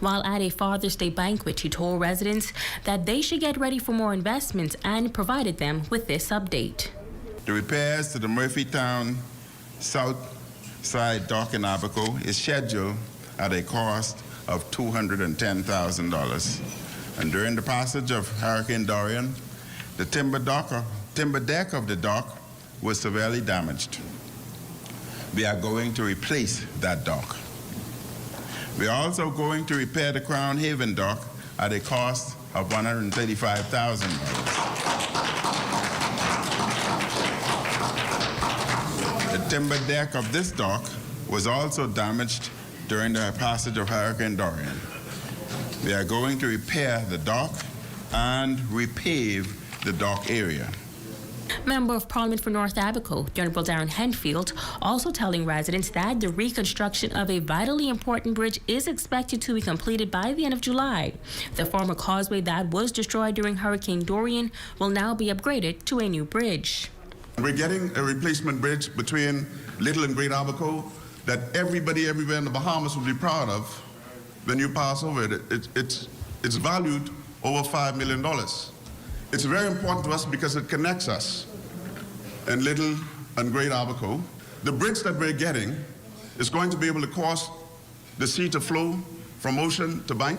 While at a Father's Day banquet, he told residents that they should get ready for more investments and provided them with this update. The repairs to the Murphytown South Side dock in Abaco is scheduled at a cost of $210,000. And during the passage of Hurricane Dorian, the timber deck of the dock was severely damaged. We are going to replace that dock. We are also going to repair the Crown Haven dock at a cost of $135,000. The timber deck of this dock was also damaged during the passage of Hurricane Dorian. We are going to repair the dock and repave the dock area. Member of Parliament for North Abaco, the Honourable Darren Henfield, also telling residents that the reconstruction of a vitally important bridge is expected to be completed by the end of July. The former causeway that was destroyed during Hurricane Dorian will now be upgraded to a new bridge. We're getting a replacement bridge between Little and Great Abaco that everybody everywhere in the Bahamas will be proud of when you pass over it. It's valued over $5 million. It's very important to us because it connects us in Little and Great Abaco. The bridge that we're getting is going to be able to cause the sea to flow from ocean to bank.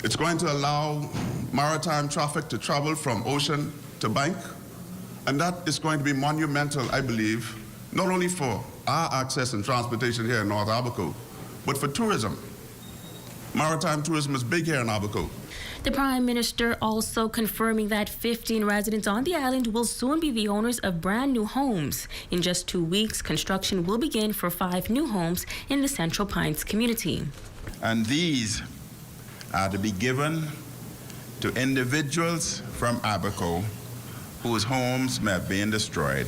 It's going to allow maritime traffic to travel from ocean to bank. And that is going to be monumental, I believe, not only for our access and transportation here in North Abaco, but for tourism. Maritime tourism is big here in Abaco. The Prime Minister also confirming that 15 residents on the island will soon be the owners of brand new homes. In just 2 weeks, construction will begin for 5 new homes in the Central Pines community. And these are to be given to individuals from Abaco whose homes may have been destroyed.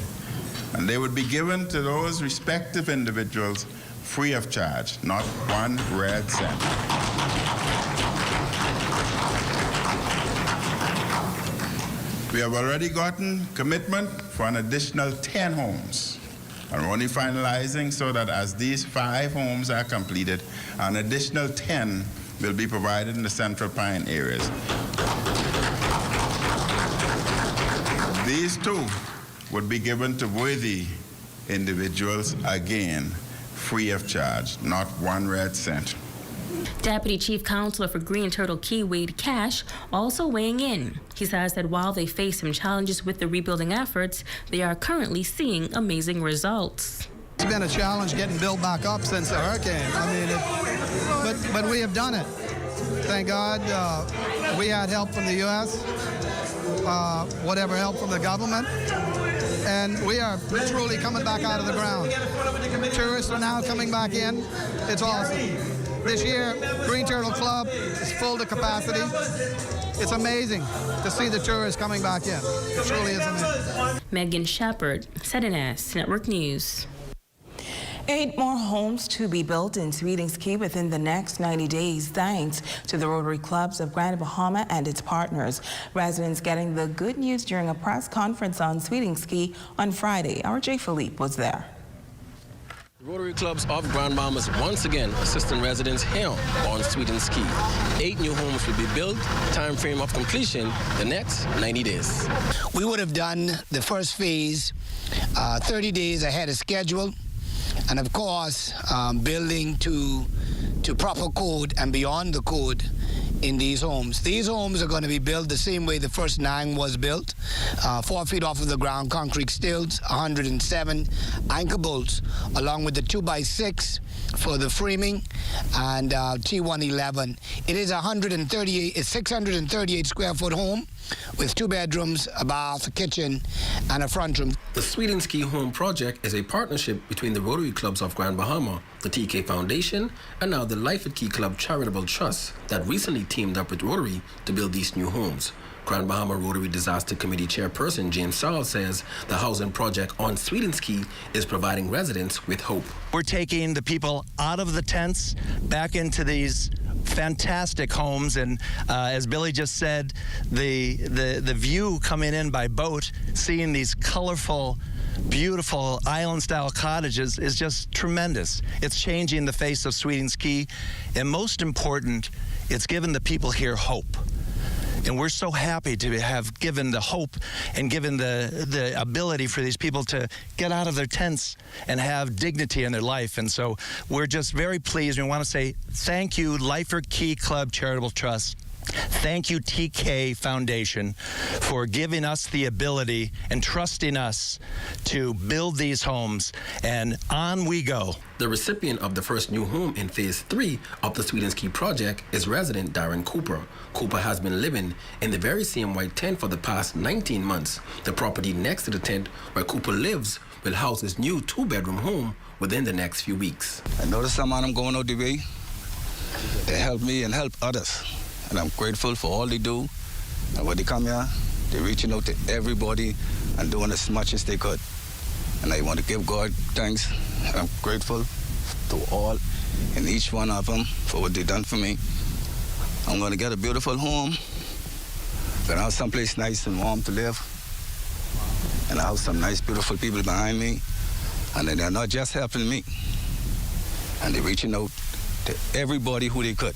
And they would be given to those respective individuals free of charge, not one red cent. We have already gotten commitment for an additional 10 homes. And we're only finalizing so that as these 5 homes are completed, an additional 10 will be provided in the Central Pine areas. These 2 would be given to worthy individuals, again, free of charge, not one red cent. Deputy Chief Counsellor for Green Turtle Cay, Wade Cash, also weighing in. He says that while they face some challenges with the rebuilding efforts, they are currently seeing amazing results. It's been a challenge getting built back up since the hurricane. I mean, but we have done it. Thank God. We had help from the U.S., whatever help from the government, and we are truly coming back out of the ground. Tourists are now coming back in. It's awesome. This year, Green Turtle Club is full to capacity. It's amazing to see the tourists coming back in. It truly is amazing. Megan Shepard, ZNS Network News. 8 more homes to be built in Sweetings Cay within the next 90 days, thanks to the Rotary Clubs of Grand Bahama and its partners. Residents getting the good news during a press conference on Sweetings Cay on Friday. Our Jay Philippe was there. Rotary Clubs of Grand Bahamas once again assisting residents here on Sweetings Cay. 8 new homes will be built. Time frame of completion the next 90 days. We would have done the first phase 30 days ahead of schedule, and of course building to proper code and beyond the code in these homes. These homes are going to be built the same way the first 9 was built. 4 feet off of the ground, concrete stilts, 107 anchor bolts, along with the 2x6 for the framing and T111. It is a 638 square foot home with 2 bedrooms, a bath, a kitchen, and a front room. The Sweetings Cay Home Project is a partnership between the Rotary Clubs of Grand Bahama, the TK Foundation, and now the Life at Cay Club Charitable Trust that recently teamed up with Rotary to build these new homes. Grand Bahama Rotary Disaster Committee Chairperson James Saul says the housing project on Sweetings Cay is providing residents with hope. We're taking the people out of the tents back into these fantastic homes, and as Billy just said, the view coming in by boat, seeing these colorful beautiful island-style cottages is just tremendous. It's changing the face of Sweetings Cay, and most important, it's given the people here hope. And we're so happy to have given the hope and given the ability for these people to get out of their tents and have dignity in their life. And so we're just very pleased. We want to say thank you, Lifer Key Club Charitable Trust. Thank you, TK Foundation, for giving us the ability and trusting us to build these homes, and on we go. The recipient of the first new home in Phase 3 of the Sweetings Cay project is resident Darren Cooper. Cooper has been living in the very same white tent for the past 19 months. The property next to the tent where Cooper lives will house his new 2-bedroom home within the next few weeks. I noticed some of them going out the way. They help me and help others. And I'm grateful for all they do. And when they come here, they're reaching out to everybody and doing as much as they could. And I want to give God thanks. And I'm grateful to all and each one of them for what they've done for me. I'm going to get a beautiful home. I'm going to have someplace nice and warm to live. And I have some nice, beautiful people behind me. And they're not just helping me. And they're reaching out to everybody who they could.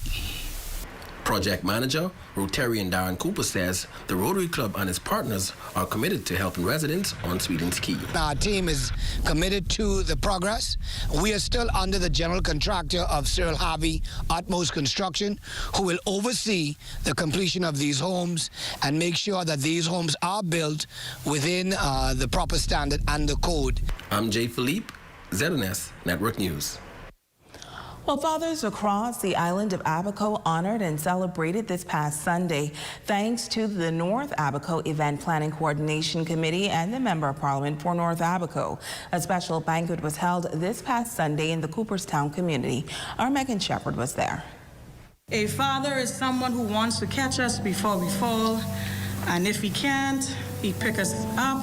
Project manager, Rotarian Darren Cooper says the Rotary Club and its partners are committed to helping residents on Sweetings Cay. Our team is committed to the progress. We are still under the general contractor of Cyril Harvey Utmost Construction, who will oversee the completion of these homes and make sure that these homes are built within the proper standard and the code. I'm Jay Philippe, ZNS Network News. Well, fathers across the island of Abaco honored and celebrated this past Sunday thanks to the North Abaco Event Planning Coordination Committee and the Member of Parliament for North Abaco. A special banquet was held this past Sunday in the Cooperstown community. Our Megan Shepherd was there. A father is someone who wants to catch us before we fall, and if he can't, he picks us up,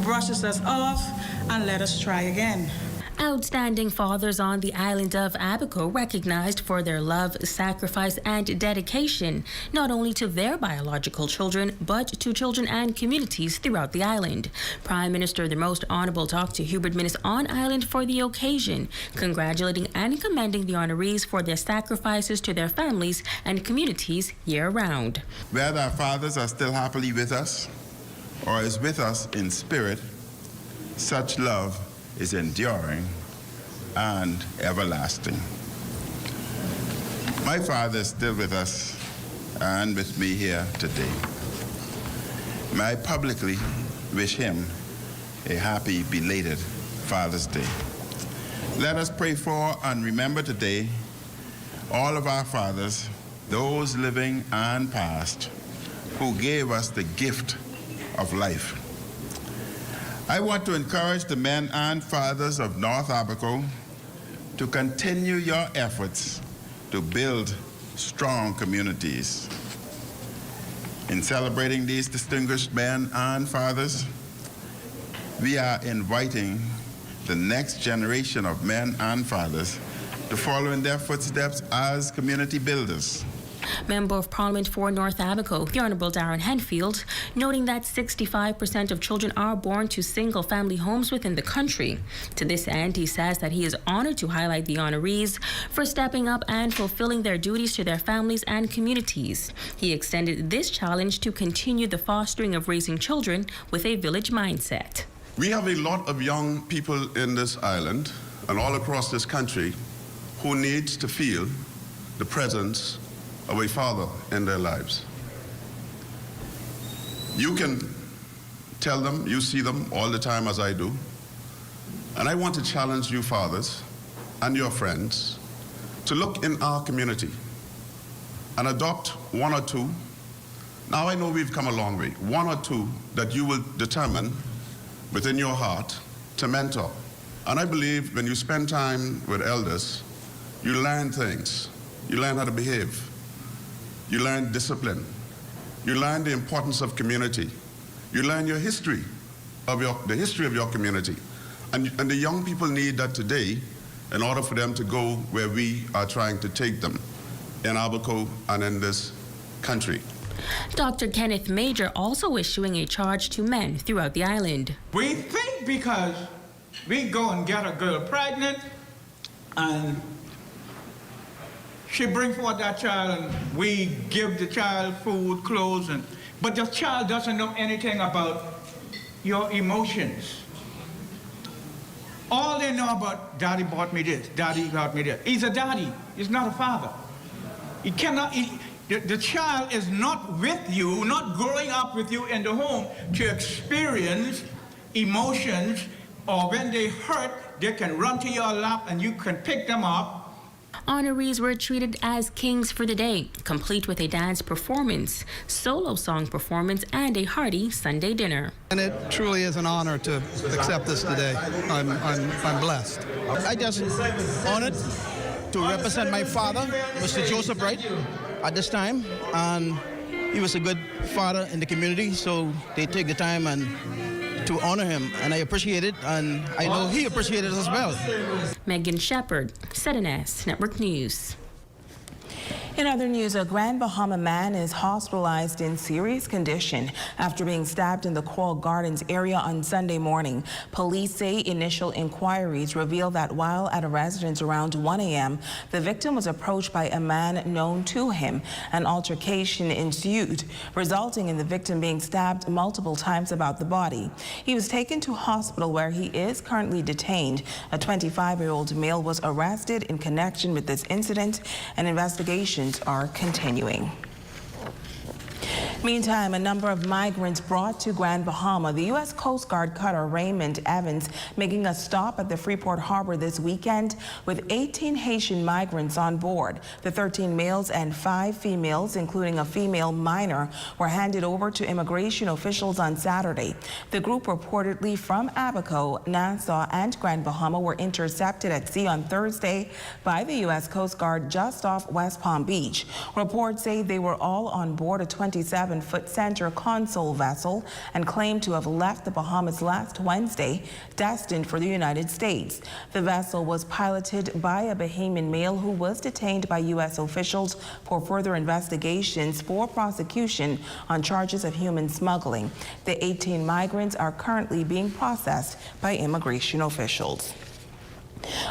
brushes us off, and let us try again. Outstanding fathers on the island of Abaco recognized for their love, sacrifice, and dedication, not only to their biological children, but to children and communities throughout the island. Prime Minister the Most Honorable Dr. Hubert Minnis on island for the occasion, congratulating and commending the honorees for their sacrifices to their families and communities year-round. Whether our fathers are still happily with us or is with us in spirit, such love is enduring and everlasting. My father is still with us and with me here today. May I publicly wish him a happy belated Father's Day. Let us pray for and remember today all of our fathers, those living and past, who gave us the gift of life. I want to encourage the men and fathers of North Abaco to continue your efforts to build strong communities. In celebrating these distinguished men and fathers, we are inviting the next generation of men and fathers to follow in their footsteps as community builders. Member of Parliament for North Abaco, the Honourable Darren Henfield, noting that 65% of children are born to single-family homes within the country. To this end, he says that he is honoured to highlight the honorees for stepping up and fulfilling their duties to their families and communities. He extended this challenge to continue the fostering of raising children with a village mindset. We have a lot of young people in this island and all across this country who needs to feel the presence of a father in their lives. You can tell them, you see them all the time as I do, and I want to challenge you fathers and your friends to look in our community and adopt one or two. Now I know we've come a long way, one or two that you will determine within your heart to mentor. And I believe when you spend time with elders, you learn things, you learn how to behave. You learn discipline. You learn the importance of community. You learn your history of the history of your community. And the young people need that today in order for them to go where we are trying to take them in Abaco and in this country. Dr. Kenneth Major also issuing a charge to men throughout the island. We think because we go and get a girl pregnant and she brings forth that child and we give the child food, clothes, but the child doesn't know anything about your emotions. All they know about, daddy bought me this, daddy got me this. He's a daddy, he's not a father. He cannot, the child is not with you, not growing up with you in the home to experience emotions, or when they hurt, they can run to your lap and you can pick them up. Honorees were treated as kings for the day, complete with a dance performance, solo song performance, and a hearty Sunday dinner. And it truly is an honor to accept this today. I'm blessed. I just honored to represent my father, Mr. Joseph Wright, at this time, and he was a good father in the community, so they take the time and to honor him, and I appreciate it, and I know he appreciated it as well. Megan Shepard, ZNS Network News. In other news, a Grand Bahama man is hospitalized in serious condition after being stabbed in the Coral Gardens area on Sunday morning. Police say initial inquiries reveal that while at a residence around 1 a.m., the victim was approached by a man known to him. An altercation ensued, resulting in the victim being stabbed multiple times about the body. He was taken to hospital where he is currently detained. A 25-year-old male was arrested in connection with this incident, and investigations are continuing. Meantime, a number of migrants brought to Grand Bahama. The U.S. Coast Guard cutter Raymond Evans making a stop at the Freeport Harbor this weekend with 18 Haitian migrants on board. The 13 males and 5 females, including a female minor, were handed over to immigration officials on Saturday. The group, reportedly from Abaco, Nassau, and Grand Bahama, were intercepted at sea on Thursday by the U.S. Coast Guard just off West Palm Beach. Reports say they were all on board a 27-foot center console vessel and claimed to have left the Bahamas last Wednesday, destined for the United States. The vessel was piloted by a Bahamian male who was detained by U.S. officials for further investigations for prosecution on charges of human smuggling. The 18 migrants are currently being processed by immigration officials.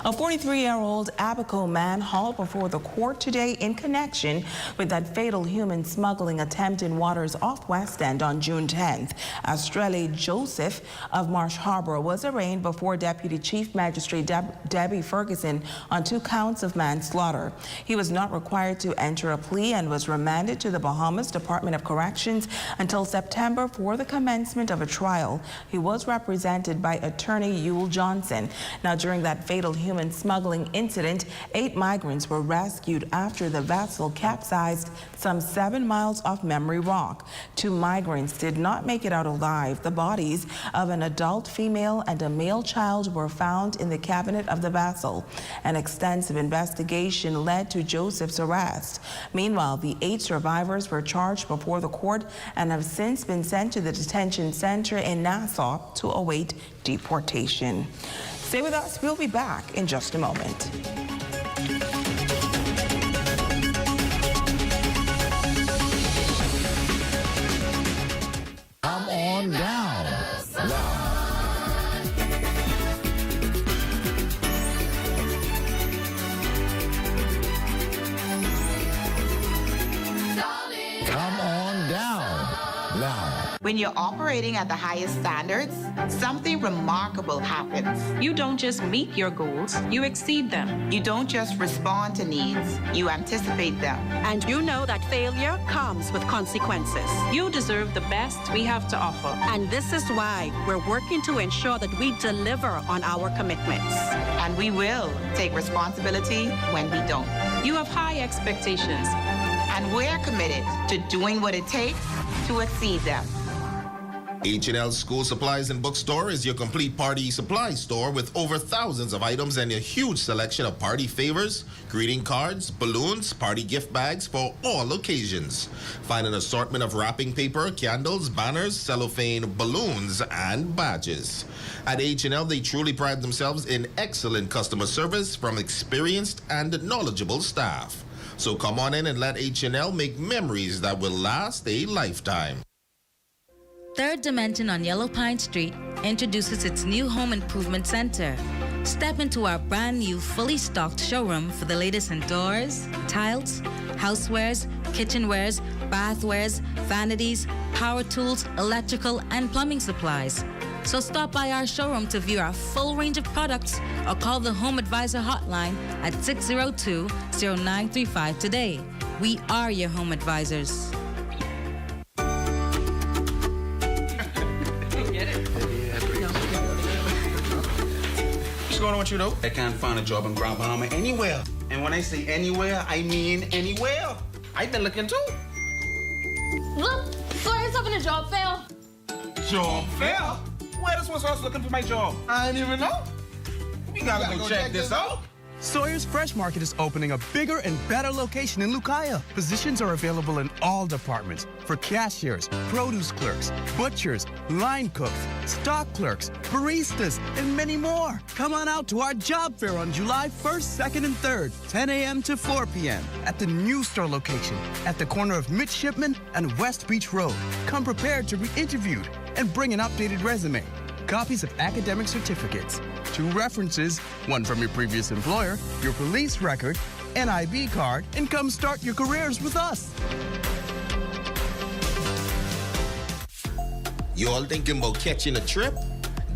A 43-year-old Abaco man hauled before the court today in connection with that fatal human smuggling attempt in waters off West End on June 10th. Estrella Joseph of Marsh Harbor was arraigned before Deputy Chief Magistrate Debbie Ferguson on 2 counts of manslaughter. He was not required to enter a plea and was remanded to the Bahamas Department of Corrections until September for the commencement of a trial. He was represented by attorney Yule Johnson. Now, during that fatal human smuggling incident, 8 migrants were rescued after the vessel capsized some 7 miles off Memory Rock. 2 migrants did not make it out alive. The bodies of an adult female and a male child were found in the cabinet of the vessel. An extensive investigation led to Joseph's arrest. Meanwhile, the 8 survivors were charged before the court and have since been sent to the detention center in Nassau to await deportation. Stay with us. We'll be back in just a moment. Come on down. Come on down. Now. When you're operating at the highest standards, something remarkable happens. You don't just meet your goals, you exceed them. You don't just respond to needs, you anticipate them. And you know that failure comes with consequences. You deserve the best we have to offer. And this is why we're working to ensure that we deliver on our commitments. And we will take responsibility when we don't. You have high expectations. And we're committed to doing what it takes to exceed them. H&L School Supplies and Bookstore is your complete party supply store with over thousands of items and a huge selection of party favors, greeting cards, balloons, party gift bags for all occasions. Find an assortment of wrapping paper, candles, banners, cellophane, balloons, and badges. At H&L, they truly pride themselves in excellent customer service from experienced and knowledgeable staff. So come on in and let H&L make memories that will last a lifetime. Third Dimension on Yellow Pine Street introduces its new home improvement center. Step into our brand new fully stocked showroom for the latest in doors, tiles, housewares, kitchenwares, bathwares, vanities, power tools, electrical, and plumbing supplies. So stop by our showroom to view our full range of products or call the Home Advisor hotline at 602-0935 today. We are your home advisors. What's going on with you, though? I can't find a job in Grand Bahama anywhere. And when I say anywhere, I mean anywhere. I've been looking too. Look, Sawyer's having a job fair. Job fair? Where this was I was looking for my job? I didn't even know. We gotta go check this out. Sawyer's Fresh Market is opening a bigger and better location in Lucaya. Positions are available in all departments for cashiers, produce clerks, butchers, line cooks, stock clerks, baristas, and many more. Come on out to our job fair on July 1st, 2nd, and 3rd, 10 a.m. to 4 p.m. at the new store location at the corner of Midshipman and West Beach Road. Come prepared to be interviewed and bring an updated resume, copies of academic certificates, 2 references, one from your previous employer, your police record, NIB card, and come start your careers with us. You all thinking about catching a trip?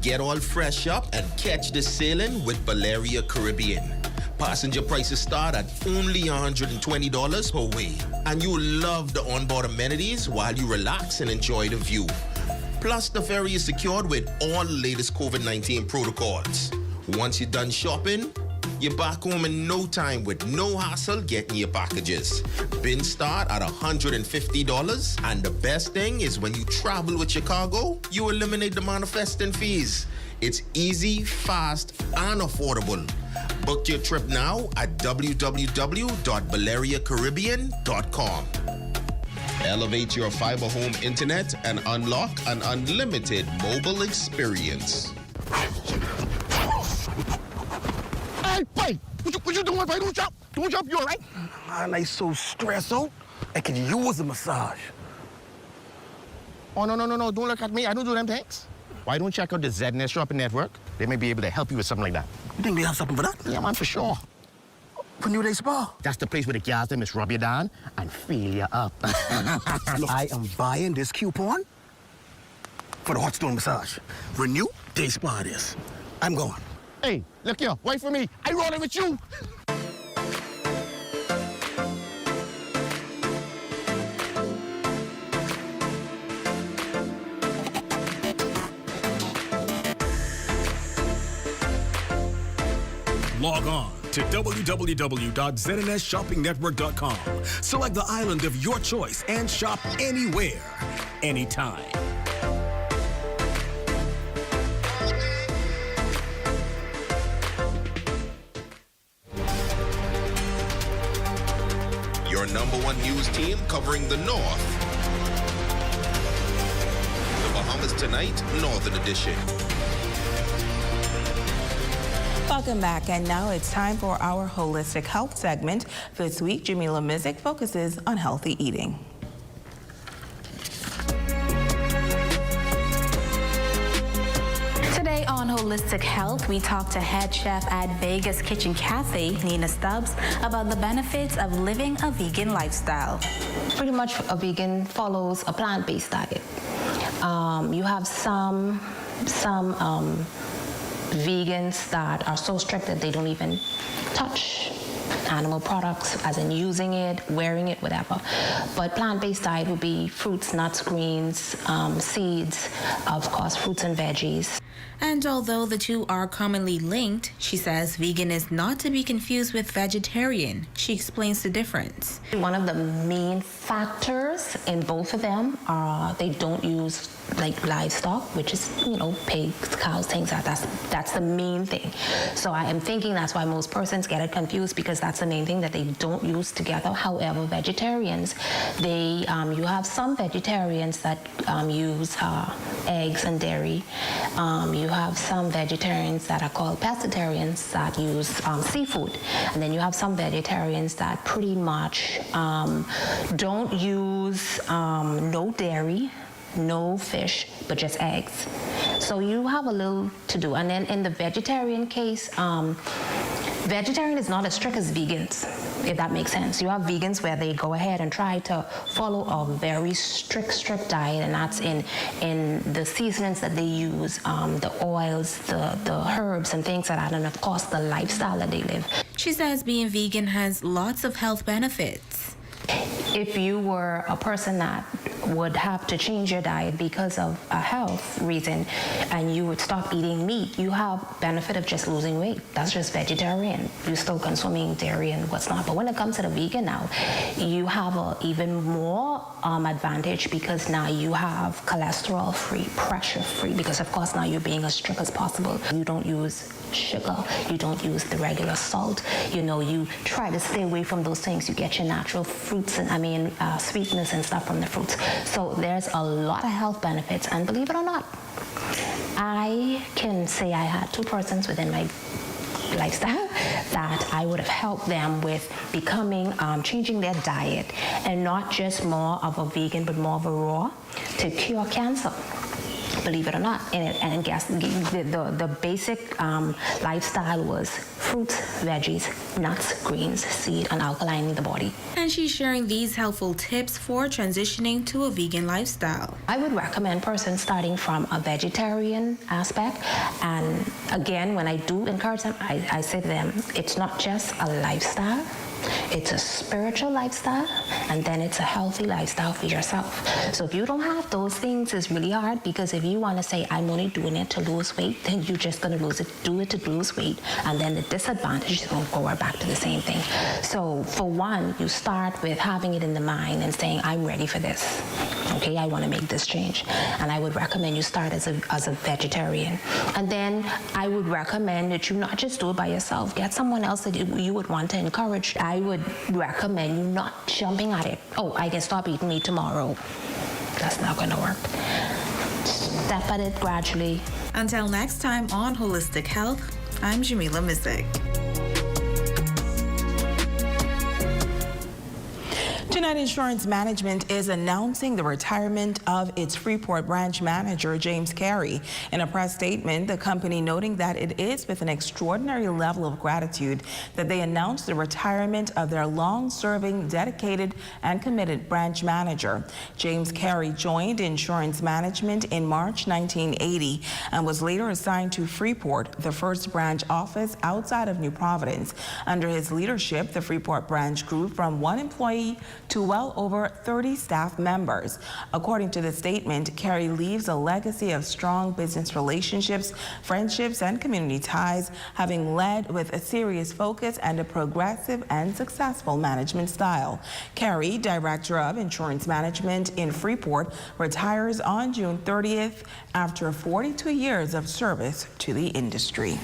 Get all fresh up and catch the sailing with Valeria Caribbean. Passenger prices start at only $120 per way, and you'll love the onboard amenities while you relax and enjoy the view. Plus, the ferry is secured with all the latest COVID-19 protocols. Once you're done shopping, you're back home in no time with no hassle getting your packages. Bins start at $150, and the best thing is when you travel with your cargo, you eliminate the manifesting fees. It's easy, fast, and affordable. Book your trip now at www.valeriacaribbean.com. Elevate your fiber home internet and unlock an unlimited mobile experience. Hey, Pai, what you doing, Pai? Don't jump, you all right? I'm so stressed out, I could use a massage. Oh, no, don't look at me, I don't do them things. Why don't you check out the ZNS Shopping Network? They may be able to help you with something like that. You think they have something for that? Yeah, man, for sure. For New Day Spa. That's the place where the girls them just rub you down and fill you up. Look, I am buying this coupon for the hot stone massage. Renew Day Spa it is. I'm going. Hey, look here, wait for me. I rolling with you. Log on to www.znsshoppingnetwork.com. Select the island of your choice and shop anywhere, anytime. Your #1 news team covering the North. The Bahamas Tonight, Northern Edition. Welcome back, and now it's time for our holistic health segment. This week, Jamila Mizik focuses on healthy eating. Today on Holistic Health, we talk to head chef at Vegas Kitchen Cafe, Nina Stubbs, about the benefits of living a vegan lifestyle. Pretty much a vegan follows a plant-based diet. You have some vegans that are so strict that they don't even touch animal products, as in using it, wearing it, whatever. But plant-based diet would be fruits, nuts, greens, seeds, of course, fruits and veggies. And although the two are commonly linked, she says vegan is not to be confused with vegetarian. She explains the difference. One of the main factors in both of them are they don't use like livestock, which is, pigs, cows, things like that. That's the main thing. So I am thinking that's why most persons get it confused, because because that's the main thing that they don't use together. However, vegetarians, you have some vegetarians that use eggs and dairy. You have some vegetarians that are called pescatarians that use seafood. And then you have some vegetarians that pretty much don't use no dairy, no fish, but just eggs. So you have a little to do. And then in the vegetarian case, vegetarian is not as strict as vegans, if that makes sense. You have vegans where they go ahead and try to follow a very strict diet, and that's in the seasonings that they use, the oils, the herbs and things like that, and of course the lifestyle that they live. She says being vegan has lots of health benefits. If you were a person that would have to change your diet because of a health reason and you would stop eating meat, you have benefit of just losing weight. That's just vegetarian. You're still consuming dairy and what's not. But when it comes to the vegan now, you have an even more advantage because now you have cholesterol-free, pressure-free, because of course now you're being as strict as possible. You don't use sugar, you don't use the regular salt, you try to stay away from those things. You get your natural fruits and sweetness and stuff from the fruits. So there's a lot of health benefits, and believe it or not, I can say I had 2 persons within my lifestyle that I would have helped them with becoming, changing their diet, and not just more of a vegan, but more of a raw, to cure cancer. Believe it or not, and guess the basic lifestyle was fruits, veggies, nuts, greens, seed, and alkalining the body. And she's sharing these helpful tips for transitioning to a vegan lifestyle. I would recommend persons starting from a vegetarian aspect, and again, when I do encourage them, I say to them, it's not just a lifestyle. It's a spiritual lifestyle, and then it's a healthy lifestyle for yourself. So if you don't have those things, it's really hard, because if you want to say, I'm only doing it to lose weight, then you're just going to do it to lose weight, and then the disadvantage is going to go right back to the same thing. So for one, you start with having it in the mind and saying, I'm ready for this. Okay, I want to make this change. And I would recommend you start as a vegetarian. And then I would recommend that you not just do it by yourself. Get someone else that you would want to encourage. I would recommend you not jumping at it. Oh, I can stop eating meat tomorrow. That's not going to work. Step at it gradually. Until next time on Holistic Health, I'm Jamila Mizik. Tonight, Insurance Management is announcing the retirement of its Freeport branch manager, James Cay. In a press statement, the company noting that it is with an extraordinary level of gratitude that they announced the retirement of their long-serving, dedicated, and committed branch manager. James Cay joined Insurance Management in March 1980 and was later assigned to Freeport, the first branch office outside of New Providence. Under his leadership, the Freeport branch grew from 1 employee to well over 30 staff members. According to the statement, Cay leaves a legacy of strong business relationships, friendships, and community ties, having led with a serious focus and a progressive and successful management style. Cay, Director of Insurance Management in Freeport, retires on June 30th after 42 years of service to the industry.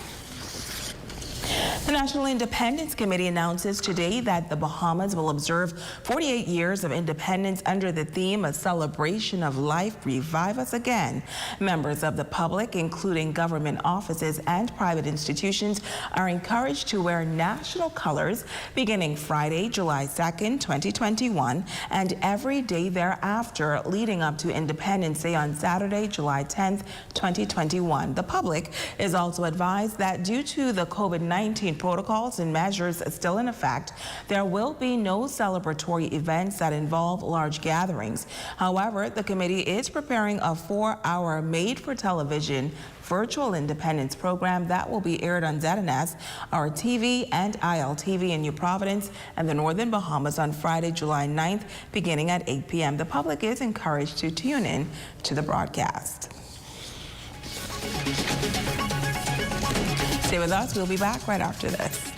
The National Independence Committee announces today that the Bahamas will observe 48 years of independence under the theme, A Celebration of Life, Revive Us Again. Members of the public, including government offices and private institutions, are encouraged to wear national colors beginning Friday, July 2nd, 2021, and every day thereafter leading up to Independence Day on Saturday, July 10th, 2021. The public is also advised that due to the COVID-19 protocols and measures still in effect, there will be no celebratory events that involve large gatherings. However, the committee is preparing a 4-hour made-for-television virtual independence program that will be aired on ZNS, RTV, and ILTV in New Providence and the Northern Bahamas on Friday, July 9th, beginning at 8 p.m. The public is encouraged to tune in to the broadcast. Stay with us. We'll be back right after this.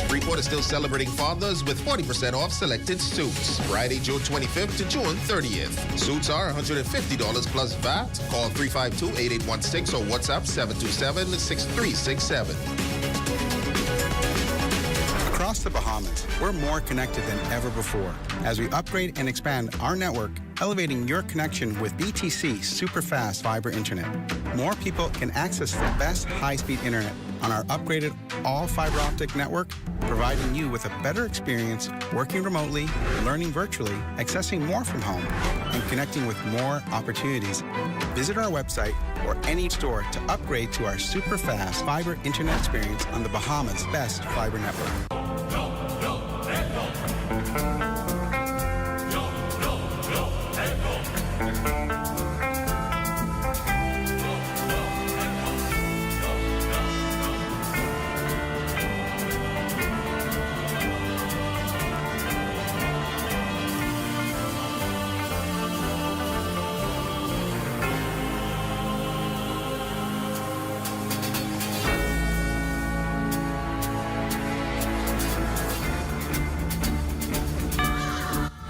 Freeport is still celebrating fathers with 40% off selected suits. Friday, June 25th to June 30th. Suits are $150 plus VAT. Call 352-8816 or WhatsApp 727-6367. Across the Bahamas, we're more connected than ever before as we upgrade and expand our network, elevating your connection with BTC Super-Fast Fiber Internet. More people can access the best high-speed internet on our upgraded all-fiber optic network, providing you with a better experience working remotely, learning virtually, accessing more from home, and connecting with more opportunities. Visit our website or any store to upgrade to our super-fast fiber internet experience on the Bahamas' best fiber network.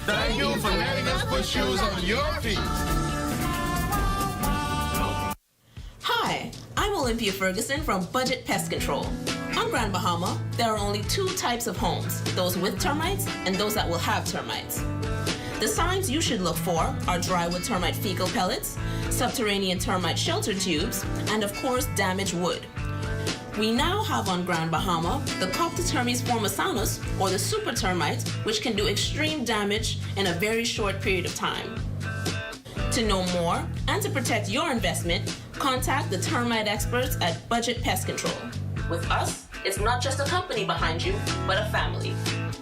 Thank you for letting us put shoes on your feet. Hi, I'm Olympia Ferguson from Budget Pest Control. On Grand Bahama, there are only two types of homes, those with termites and those that will have termites. The signs you should look for are drywood termite fecal pellets, subterranean termite shelter tubes, and of course, damaged wood. We now have on Grand Bahama the Coptotermes formosanus, or the super termite, which can do extreme damage in a very short period of time. To know more and to protect your investment, contact the termite experts at Budget Pest Control. With us, it's not just a company behind you, but a family.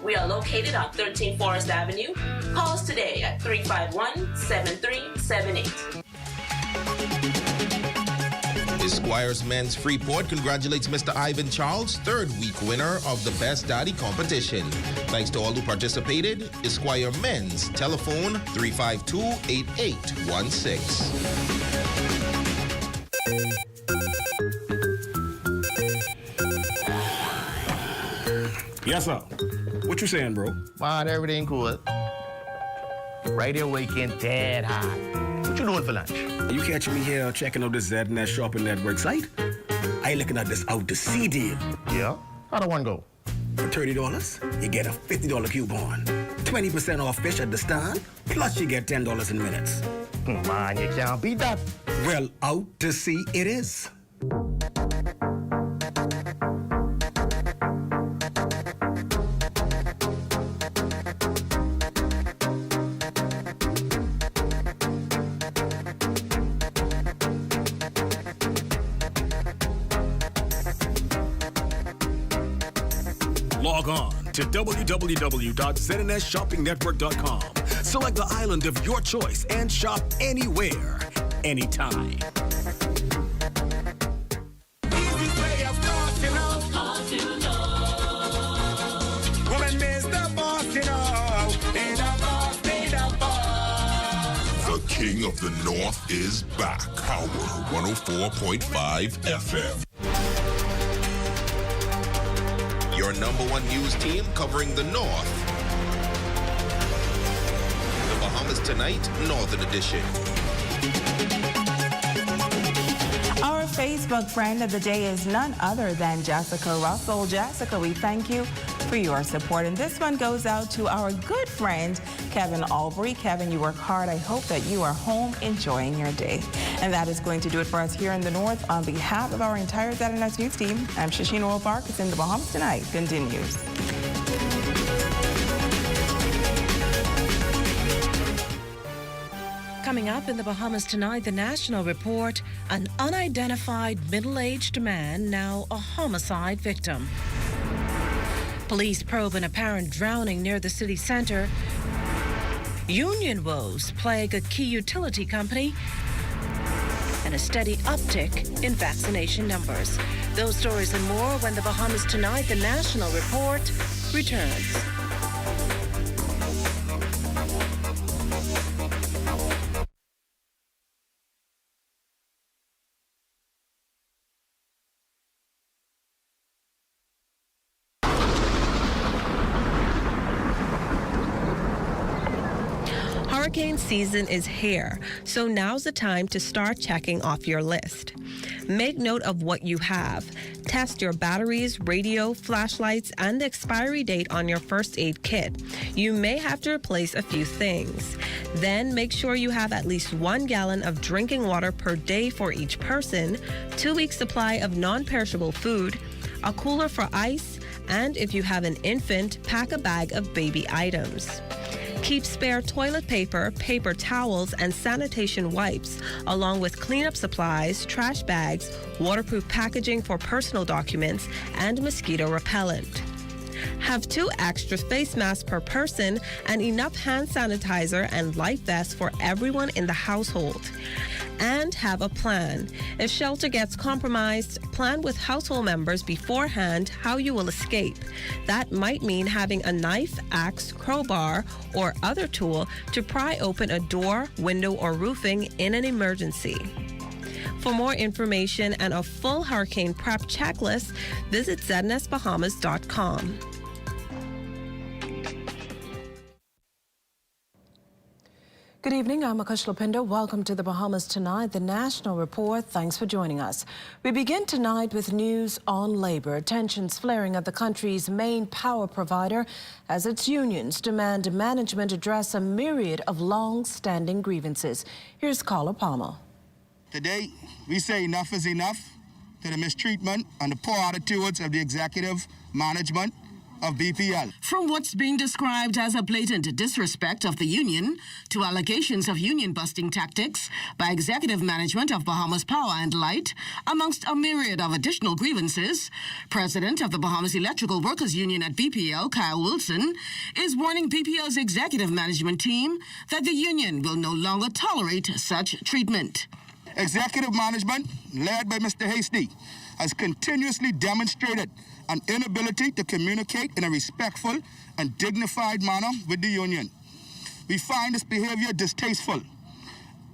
We are located on 13 Forest Avenue. Call us today at 351-7378. Esquire's Men's Freeport congratulates Mr. Ivan Charles, third week winner of the Best Daddy competition. Thanks to all who participated. Esquire Men's, telephone 352-8816. Yes, sir. What you saying, bro? Man, everything cool. Right here waking dead hot. What you doing for lunch? You catching me here checking out the ZNet Shopping Network site? I looking at this out to sea deal. Yeah? How do one go? For $30, you get a $50 coupon. 20% off fish at the stand, plus you get $10 in minutes. Man, you can't beat that. Well, out to sea it is. Log on to www.znsshoppingnetwork.com. Select the island of your choice and shop anywhere, anytime. The King of the North is back. Power 104.5 FM. Your #1 news team covering the North. The Bahamas Tonight, Northern Edition. Our Facebook friend of the day is none other than Jessica Russell. Jessica, we thank you for your support. And this one goes out to our good friend, Kevin Albury. Kevin, you work hard. I hope that you are home enjoying your day. And that is going to do it for us here in the North. On behalf of our entire ZNS News team, I'm Shashina Oil Park. It's in the Bahamas Tonight. Continues. Coming up in the Bahamas Tonight, the National Report, an unidentified middle-aged man, now a homicide victim. Police probe an apparent drowning near the city center. Union woes plague a key utility company. And a steady uptick in vaccination numbers. Those stories and more when the Bahamas Tonight, the National Report, returns. Hurricane season is here, so now's the time to start checking off your list. Make note of what you have. Test your batteries, radio, flashlights, and the expiry date on your first aid kit. You may have to replace a few things. Then make sure you have at least 1 gallon of drinking water per day for each person, 2 weeks supply of non-perishable food, a cooler for ice, and if you have an infant, pack a bag of baby items. Keep spare toilet paper, paper towels, and sanitation wipes, along with cleanup supplies, trash bags, waterproof packaging for personal documents, and mosquito repellent. Have 2 extra face masks per person and enough hand sanitizer and life vests for everyone in the household. And have a plan. If shelter gets compromised, plan with household members beforehand how you will escape. That might mean having a knife, axe, crowbar, or other tool to pry open a door, window, or roofing in an emergency. For more information and a full hurricane prep checklist, visit ZNSBahamas.com. Good evening, I'm Akush Lapindo. Welcome to the Bahamas Tonight, the National Report. Thanks for joining us. We begin tonight with news on labor. Tensions flaring at the country's main power provider as its unions demand management address a myriad of long-standing grievances. Here's Carla Palmer. Today, we say enough is enough to the mistreatment and the poor attitudes of the executive management of BPL. From what's being described as a blatant disrespect of the union to allegations of union-busting tactics by executive management of Bahamas Power and Light, amongst a myriad of additional grievances, President of the Bahamas Electrical Workers Union at BPL, Kyle Wilson, is warning BPL's executive management team that the union will no longer tolerate such treatment. Executive management, led by Mr. Hasty, has continuously demonstrated an inability to communicate in a respectful and dignified manner with the union. We find this behavior distasteful,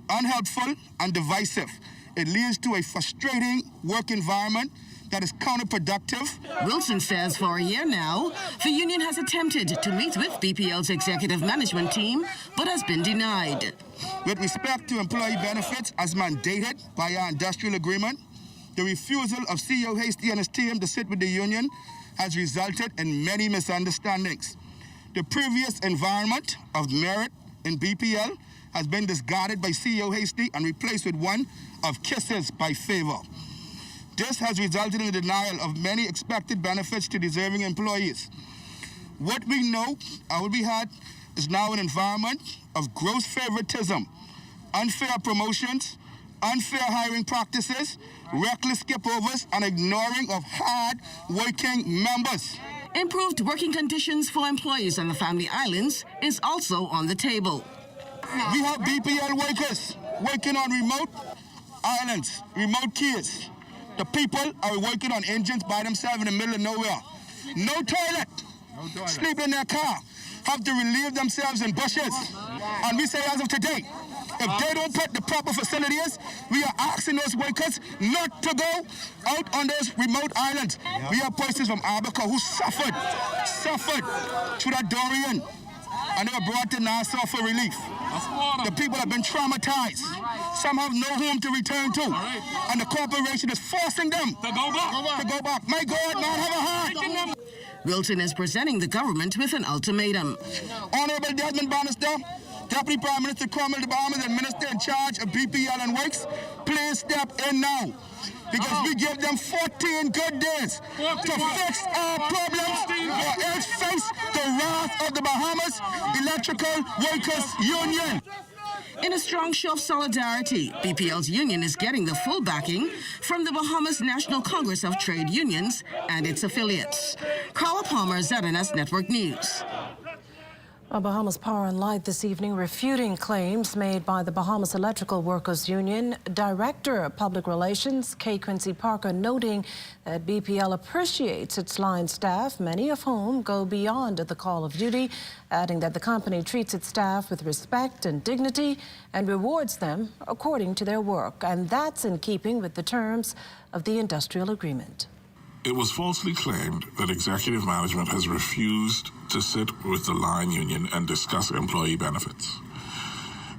unhelpful, and divisive. It leads to a frustrating work environment that is counterproductive. Wilson says for a year now, the union has attempted to meet with BPL's executive management team, but has been denied. With respect to employee benefits as mandated by our industrial agreement, the refusal of CEO Hasty and his team to sit with the union has resulted in many misunderstandings. The previous environment of merit in BPL has been discarded by CEO Hasty and replaced with one of kisses by favor. This has resulted in the denial of many expected benefits to deserving employees. What we know and what we had is now an environment of gross favoritism, unfair promotions, unfair hiring practices, reckless skipovers, and ignoring of hard-working members. Improved working conditions for employees on the Family Islands is also on the table. We have BPL workers working on remote islands, remote keys. The people are working on engines by themselves in the middle of nowhere. No toilet. Sleep in their car. Have to relieve themselves in bushes. And we say as of today, if they don't put the proper facilities, we are asking those workers not to go out on those remote islands. We have persons from Abaco who suffered through that Dorian, and they were brought to Nassau for relief. The people have been traumatized. Some have no home to return to, and the corporation is forcing them to go back. My God, man, have a heart. Wilson is presenting the government with an ultimatum. Honorable Desmond Bannister, Deputy Prime Minister Cromwell the Bahamas and Minister in charge of BPL and Works, please step in now. Because we give them 14 good days to fix our problems or else face the wrath of the Bahamas Electrical Workers Union. In a strong show of solidarity, BPL's union is getting the full backing from the Bahamas National Congress of Trade Unions and its affiliates. Carla Palmer, ZNS Network News. Bahamas Power and Light this evening refuting claims made by the Bahamas Electrical Workers Union. Director of Public Relations Kay Quincy Parker noting that BPL appreciates its line staff, many of whom go beyond the call of duty, adding that the company treats its staff with respect and dignity and rewards them according to their work. And that's in keeping with the terms of the industrial agreement. It was falsely claimed that executive management has refused to sit with the line union and discuss employee benefits.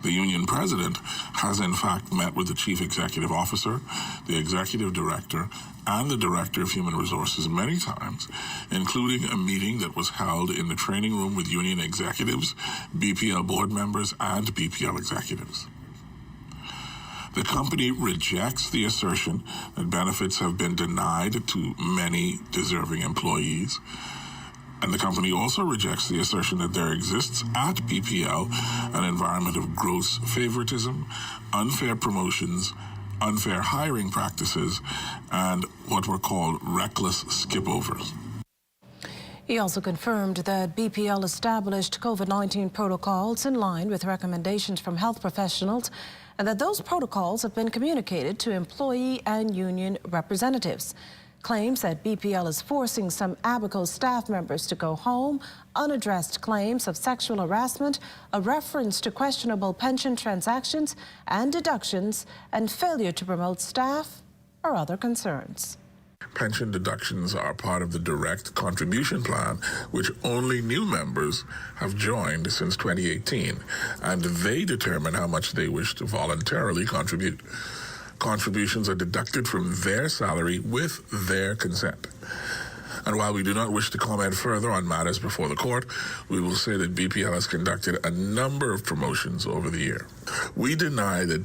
The union president has in fact met with the chief executive officer, the executive director, and the director of human resources many times, including a meeting that was held in the training room with union executives, BPL board members, and BPL executives. The company rejects the assertion that benefits have been denied to many deserving employees. And the company also rejects the assertion that there exists at BPL an environment of gross favoritism, unfair promotions, unfair hiring practices, and what were called reckless skipovers. He also confirmed that BPL established COVID-19 protocols in line with recommendations from health professionals and that those protocols have been communicated to employee and union representatives. Claims that BPL is forcing some Abaco staff members to go home, unaddressed claims of sexual harassment, a reference to questionable pension transactions and deductions, and failure to promote staff are other concerns. Pension deductions are part of the direct contribution plan, which only new members have joined since 2018, and they determine how much they wish to voluntarily contribute. Contributions are deducted from their salary with their consent. And while we do not wish to comment further on matters before the court, we will say that BPL has conducted a number of promotions over the year. We deny that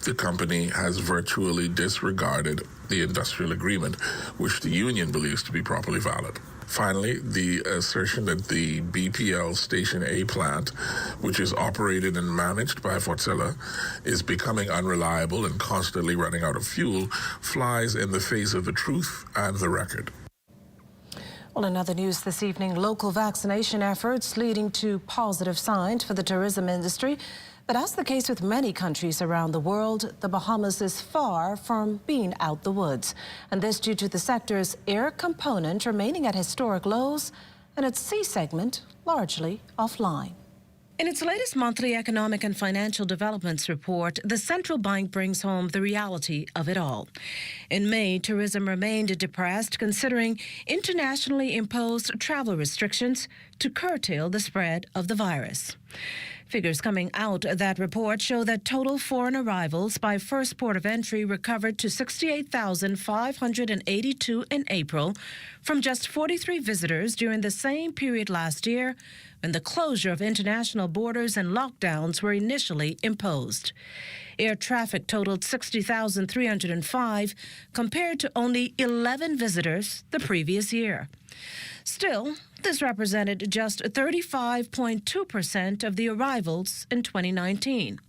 the company has virtually disregarded the industrial agreement, which the union believes to be properly valid. Finally, the assertion that the BPL Station A plant, which is operated and managed by Fortilla, is becoming unreliable and constantly running out of fuel, flies in the face of the truth and the record. Well, in other news this evening, local vaccination efforts leading to positive signs for the tourism industry. But as the case with many countries around the world, the Bahamas is far from being out the woods. And this due to the sector's air component remaining at historic lows and its sea segment largely offline. In its latest monthly economic and financial developments report, the central bank brings home the reality of it all. In May, tourism remained depressed, considering internationally imposed travel restrictions to curtail the spread of the virus. Figures coming out of that report show that total foreign arrivals by first port of entry recovered to 68,582 in April from just 43 visitors during the same period last year when the closure of international borders and lockdowns were initially imposed. Air traffic totaled 60,305 compared to only 11 visitors the previous year. Still, this represented just 35.2% of the arrivals in 2019.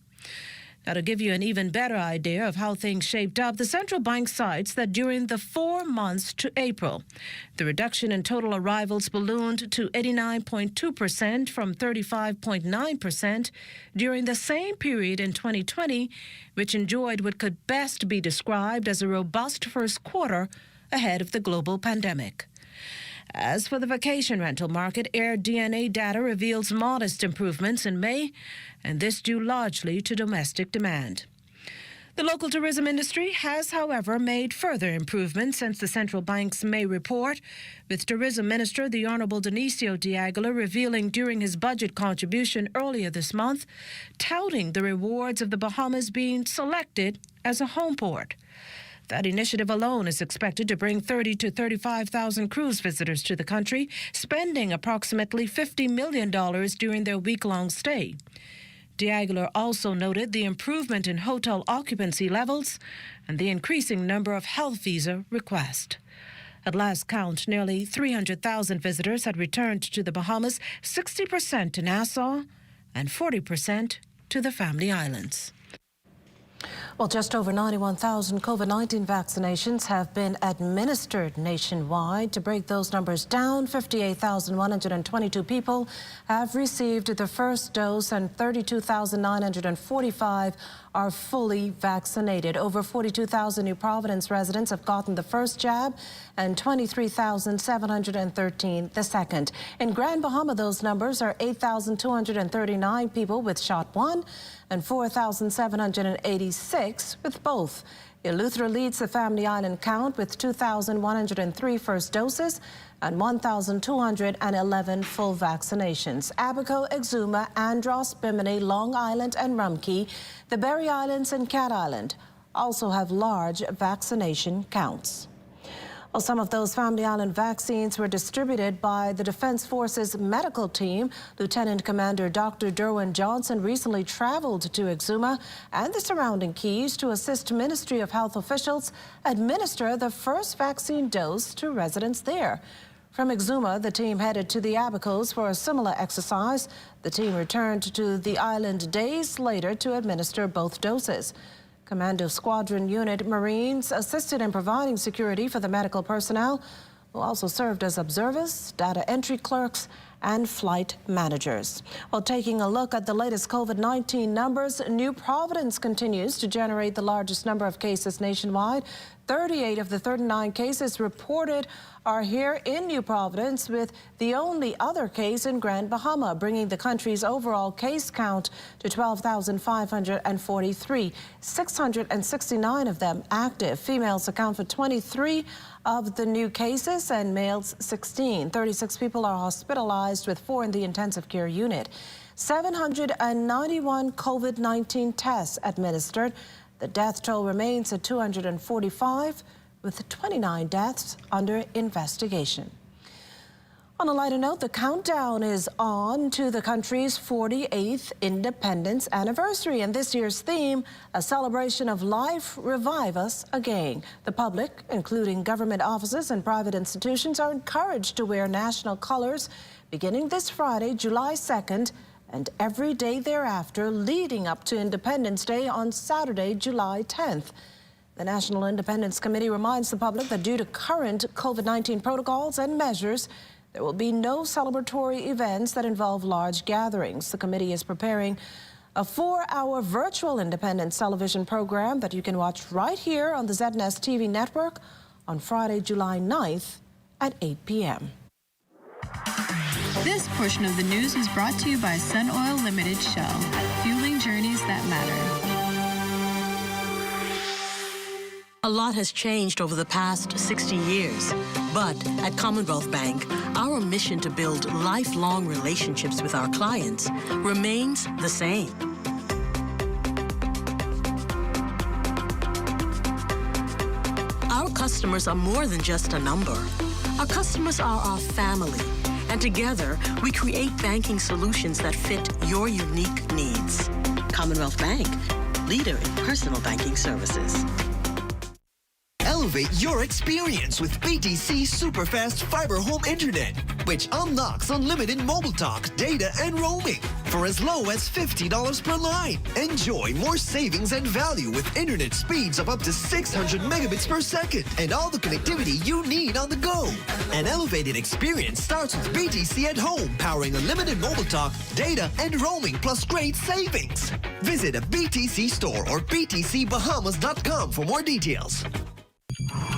Now, to give you an even better idea of how things shaped up, the central bank cites that during the 4 months to April, the reduction in total arrivals ballooned to 89.2% from 35.9% during the same period in 2020, which enjoyed what could best be described as a robust first quarter ahead of the global pandemic. As for the vacation rental market, Air DNA data reveals modest improvements in May, and this due largely to domestic demand. The local tourism industry has, however, made further improvements since the central bank's May report, with Tourism Minister the Honourable Dionisio D'Aguilar revealing during his budget contribution earlier this month, touting the rewards of the Bahamas being selected as a home port. That initiative alone is expected to bring 30,000 to 35,000 cruise visitors to the country, spending approximately $50 million during their week-long stay. D'Aguilar also noted the improvement in hotel occupancy levels and the increasing number of health visa requests. At last count, nearly 300,000 visitors had returned to the Bahamas, 60% to Nassau and 40% to the Family Islands. Well, just over 91,000 COVID-19 vaccinations have been administered nationwide. To break those numbers down, 58,122 people have received the first dose and 32,945 are fully vaccinated. Over 42,000 New Providence residents have gotten the first jab and 23,713 the second. In Grand Bahama, those numbers are 8,239 people with shot one and 4,786 with both Eleuthera leads the Family Island count with 2,103 first doses and 1,211 full vaccinations. Abaco, Exuma, Andros, Bimini, Long Island, and Rumkey, the Berry Islands and Cat Island also have large vaccination counts. Well, some of those Family Island vaccines were distributed by the Defense Forces medical team. Lieutenant Commander Dr. Derwin Johnson recently traveled to Exuma and the surrounding keys to assist Ministry of Health officials administer the first vaccine dose to residents there. From Exuma, the team headed to the Abacos for a similar exercise. The team returned to the island days later to administer both doses. Commando Squadron Unit Marines assisted in providing security for the medical personnel, who also served as observers, data entry clerks, and flight managers. While taking a look at the latest COVID-19 numbers, New Providence continues to generate the largest number of cases nationwide. 38 of the 39 cases reported are here in New Providence, with the only other case in Grand Bahama, bringing the country's overall case count to 12,543, 669 of them active. Females account for 23 of the new cases and males 16. 36 people are hospitalized, with 4 in the intensive care unit. 791 COVID-19 tests administered. The death toll remains at 245, with 29 deaths under investigation. On a lighter note, the countdown is on to the country's 48th independence anniversary, and this year's theme, a celebration of life, revive us again. The public, including government offices and private institutions, are encouraged to wear national colors beginning this Friday, July 2nd, and every day thereafter, leading up to Independence Day on Saturday, July 10th. The National Independence Committee reminds the public that due to current COVID-19 protocols and measures, there will be no celebratory events that involve large gatherings. The committee is preparing a 4-hour virtual Independence television program that you can watch right here on the ZNS TV network on Friday, July 9th at 8 p.m. This portion of the news was brought to you by Sun Oil Limited Shell, fueling journeys that matter. A lot has changed over the past 60 years, but at Commonwealth Bank, our mission to build lifelong relationships with our clients remains the same. Our customers are more than just a number. Our customers are our family. And together, we create banking solutions that fit your unique needs. Commonwealth Bank, leader in personal banking services. Elevate your experience with BTC Superfast Fiber Home Internet, which unlocks unlimited mobile talk, data, and roaming for as low as $50 per line. Enjoy more savings and value with internet speeds of up to 600 megabits per second and all the connectivity you need on the go. An elevated experience starts with BTC at home, powering unlimited mobile talk, data, and roaming plus great savings. Visit a BTC store or btcbahamas.com for more details.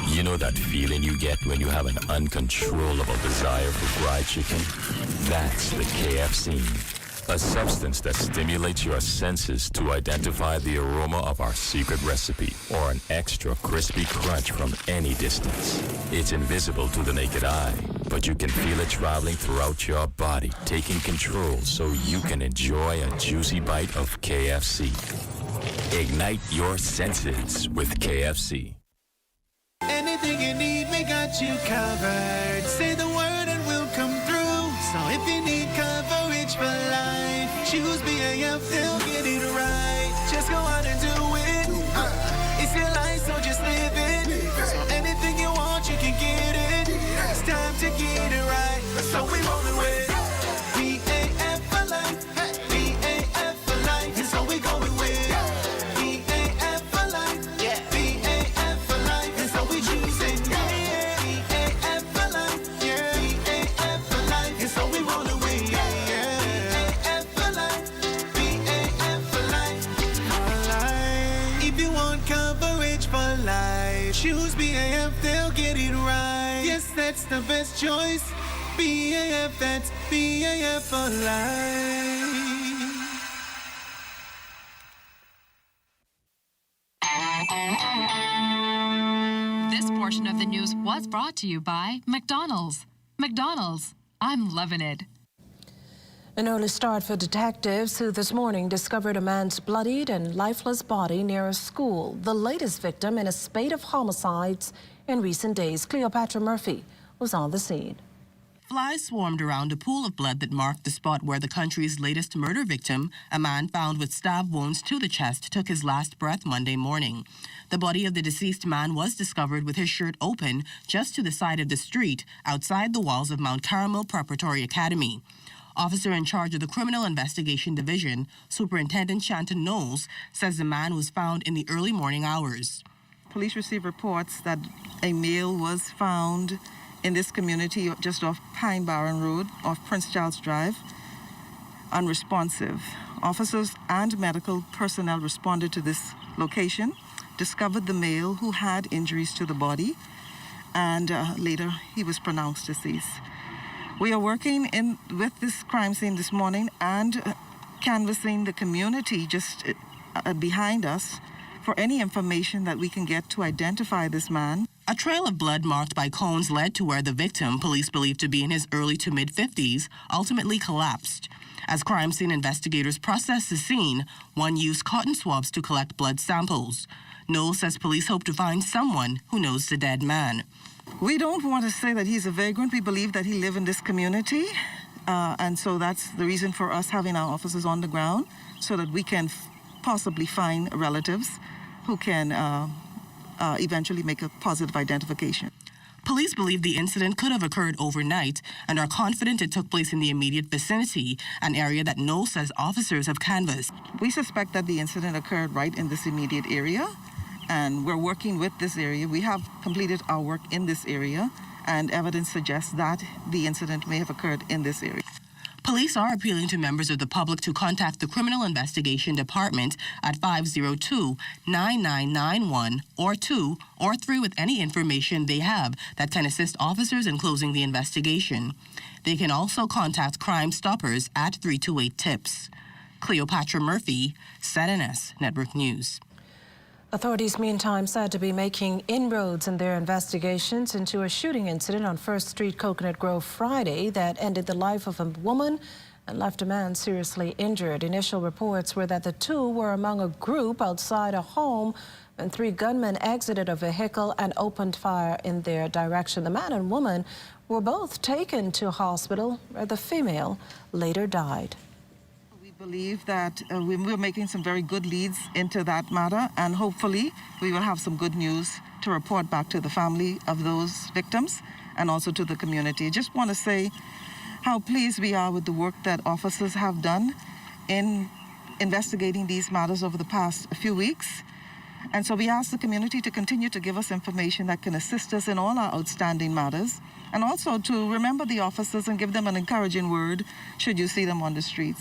You know that feeling you get when you have an uncontrollable desire for fried chicken? That's the KFC. A substance that stimulates your senses to identify the aroma of our secret recipe or an extra crispy crunch from any distance. It's invisible to the naked eye, but you can feel it traveling throughout your body, taking control so you can enjoy a juicy bite of KFC. Ignite your senses with KFC. Anything you need, we got you covered. Say the word and we'll come through. So if you need coverage for life, choose BAF, they'll get it right. Just go out and do it. It's your life, so just live it. So anything you want, you can get it. It's time to get it right. So we rolling with BAF for life. BAF for life. And so we going with BAF for life. Yeah. BAF for life. And so we choosing BAF for life. Yeah. BAF for life. And so we rolling with BAF for life. BAF for life. If you want coverage for life, choose BAF, they'll get it right. Yes, that's the best choice. BAF, that's BAF for life. edition of the news was brought to you by McDonald's. McDonald's, I'm loving it. An early start for detectives who this morning discovered a man's bloodied and lifeless body near a school, the latest victim in a spate of homicides in recent days. Cleopatra Murphy was on the scene. Flies swarmed around a pool of blood that marked the spot where the country's latest murder victim, a man found with stab wounds to the chest, took his last breath Monday morning. The body of the deceased man was discovered with his shirt open just to the side of the street outside the walls of Mount Carmel Preparatory Academy. Officer in charge of the Criminal Investigation Division, Superintendent Shanton Knowles, says the man was found in the early morning hours. Police received reports that a male was found in this community just off Pine Barren Road, off Prince Charles Drive, unresponsive. Officers and medical personnel responded to this location, discovered the male who had injuries to the body, and later he was pronounced deceased. We are working with this crime scene this morning and canvassing the community just behind us for any information that we can get to identify this man. A trail of blood marked by cones led to where the victim, police believed to be in his early to mid-50s, ultimately collapsed. As crime scene investigators processed the scene, one used cotton swabs to collect blood samples. Knowles says police hope to find someone who knows the dead man. We don't want to say that he's a vagrant. We believe that he lives in this community, and so that's the reason for us having our officers on the ground, so that we can possibly find relatives who can eventually make a positive identification. Police believe the incident could have occurred overnight and are confident it took place in the immediate vicinity, an area that Knowles says officers have canvassed. We suspect that the incident occurred right in this immediate area, and we're working with this area. We have completed our work in this area, and evidence suggests that the incident may have occurred in this area. Police are appealing to members of the public to contact the Criminal Investigation Department at 502-9991 or 2 or 3 with any information they have that can assist officers in closing the investigation. They can also contact Crime Stoppers at 328-TIPS. Cleopatra Murphy, ZNS Network News. Authorities, meantime, said to be making inroads in their investigations into a shooting incident on 1st Street, Coconut Grove Friday that ended the life of a woman and left a man seriously injured. Initial reports were that the two were among a group outside a home and 3 gunmen exited a vehicle and opened fire in their direction. The man and woman were both taken to a hospital where the female later died. We believe that we're making some very good leads into that matter, and hopefully we will have some good news to report back to the family of those victims and also to the community. Just want to say how pleased we are with the work that officers have done in investigating these matters over the past few weeks. And so we ask the community to continue to give us information that can assist us in all our outstanding matters, and also to remember the officers and give them an encouraging word should you see them on the streets.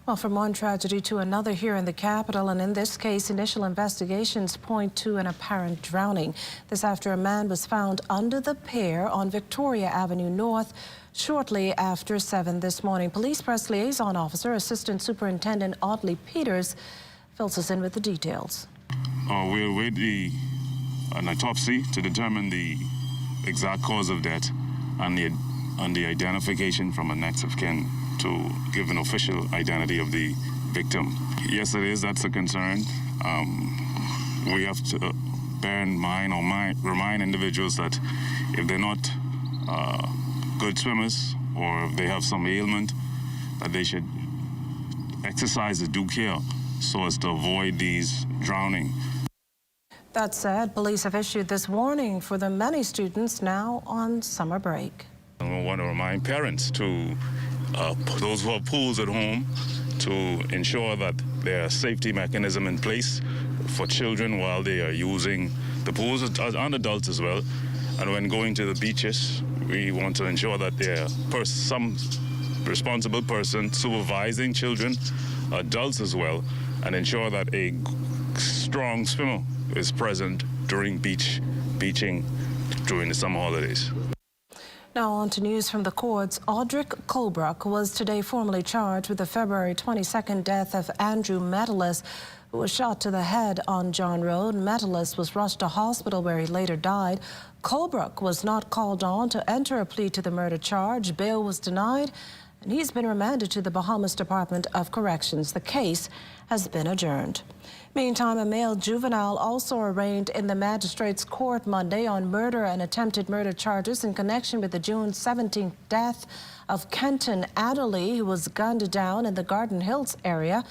Well, from one tragedy to another here in the capital, and in this case, initial investigations point to an apparent drowning. This after a man was found under the pier on Victoria Avenue North shortly after 7 this morning. Police Press Liaison Officer, Assistant Superintendent Audley Peters, fills us in with the details. We'll wait an autopsy to determine the exact cause of death and the identification from a next of kin to give an official identity of the victim. Yes, it is. That's a concern. We have to bear in mind or remind individuals that if they're not good swimmers or if they have some ailment, that they should exercise due care so as to avoid these drowning. That said, police have issued this warning for the many students now on summer break. I want to remind parents to those who have pools at home to ensure that there are safety mechanisms in place for children while they are using the pools, and adults as well. And when going to the beaches, we want to ensure that there are some responsible person supervising children, adults as well, and ensure that a strong swimmer is present during beaching during the summer holidays. Now on to news from the courts. Audric Colebrook was today formally charged with the February 22nd death of Andrew Metellus, who was shot to the head on John Road. Metallist was rushed to hospital where he later died. Colebrook was not called on to enter a plea to the murder charge. Bail was denied, and he's been remanded to the Bahamas Department of Corrections. The case has been adjourned. Meantime, a male juvenile also arraigned in the magistrate's court Monday on murder and attempted murder charges in connection with the June 17th death of Kenton Adderley, who was gunned down in the Garden Hills area.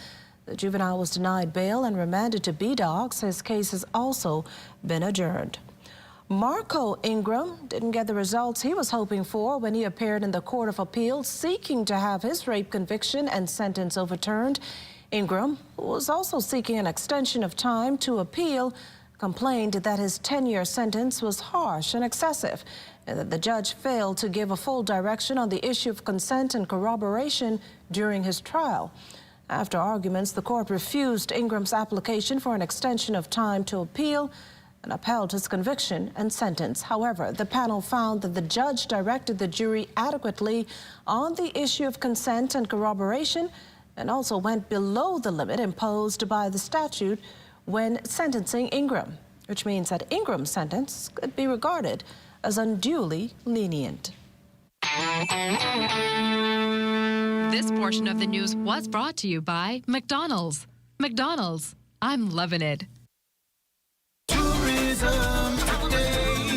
The juvenile was denied bail and remanded to B-Dogs. His case has also been adjourned. Marco Ingram didn't get the results he was hoping for when he appeared in the Court of Appeal seeking to have his rape conviction and sentence overturned. Ingram, who was also seeking an extension of time to appeal, complained that his 10-year sentence was harsh and excessive, and that the judge failed to give a full direction on the issue of consent and corroboration during his trial. After arguments, the court refused Ingram's application for an extension of time to appeal and upheld his conviction and sentence. However, the panel found that the judge directed the jury adequately on the issue of consent and corroboration and also went below the limit imposed by the statute when sentencing Ingram, which means that Ingram's sentence could be regarded as unduly lenient. This portion of the news was brought to you by McDonald's. McDonald's, I'm loving it. Tourism today.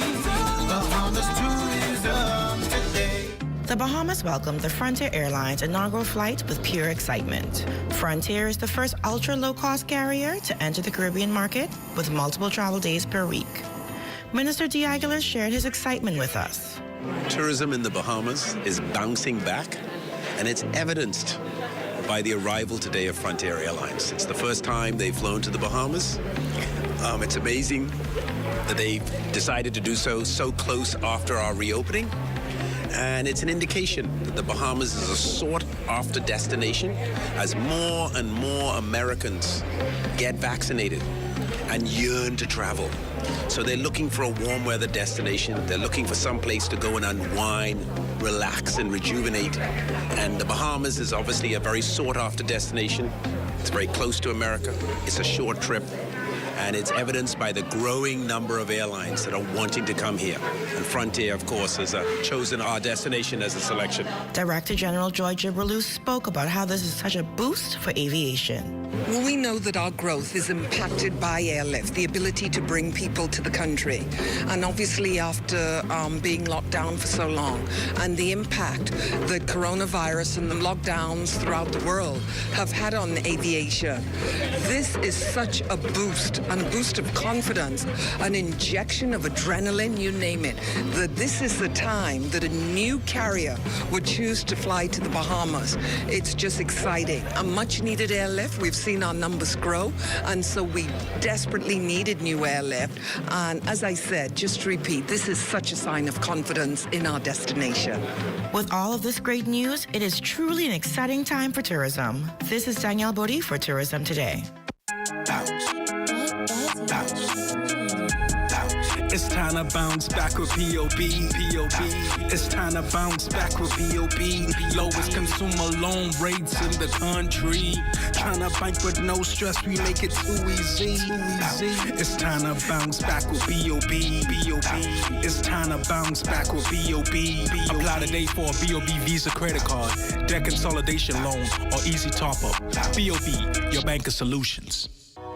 Bahamas tourism today. The Bahamas welcomed the Frontier Airlines inaugural flight with pure excitement. Frontier is the first ultra-low-cost carrier to enter the Caribbean market with multiple travel days per week. Minister D. Aguilar shared his excitement with us. Tourism in the Bahamas is bouncing back, and it's evidenced by the arrival today of Frontier Airlines. It's the first time they've flown to the Bahamas. It's amazing that they've decided to do so close after our reopening. And it's an indication that the Bahamas is a sought-after destination as more and more Americans get vaccinated and yearn to travel. So they're looking for a warm weather destination. They're looking for some place to go and unwind, relax, and rejuvenate. And the Bahamas is obviously a very sought-after destination. It's very close to America. It's a short trip. And it's evidenced by the growing number of airlines that are wanting to come here. And Frontier, of course, has chosen our destination as a selection. Director General Joy Gibberlou spoke about how this is such a boost for aviation. Well, we know that our growth is impacted by airlift, the ability to bring people to the country. And obviously after being locked down for so long, and the impact that coronavirus and the lockdowns throughout the world have had on aviation, this is such a boost, and a boost of confidence, an injection of adrenaline, you name it, that this is the time that a new carrier would choose to fly to the Bahamas. It's just exciting. A much-needed airlift. We've seen our numbers grow, and so we desperately needed new airlift. And as I said, just to repeat, this is such a sign of confidence in our destination. With all of this great news, it is truly an exciting time for tourism. This is Danielle Bodie for Tourism Today. It's time to bounce back with P.O.B. It's time to bounce back with P.O.B. Lowest consumer loan rates in the country. Trying to bank with no stress, we make it too easy. It's time to bounce back with B.O.B. It's time to bounce back with B.O.B. Apply today for a B.O.B. Visa credit card, debt consolidation loan, or easy top-up. B.O.B. Your bank of solutions.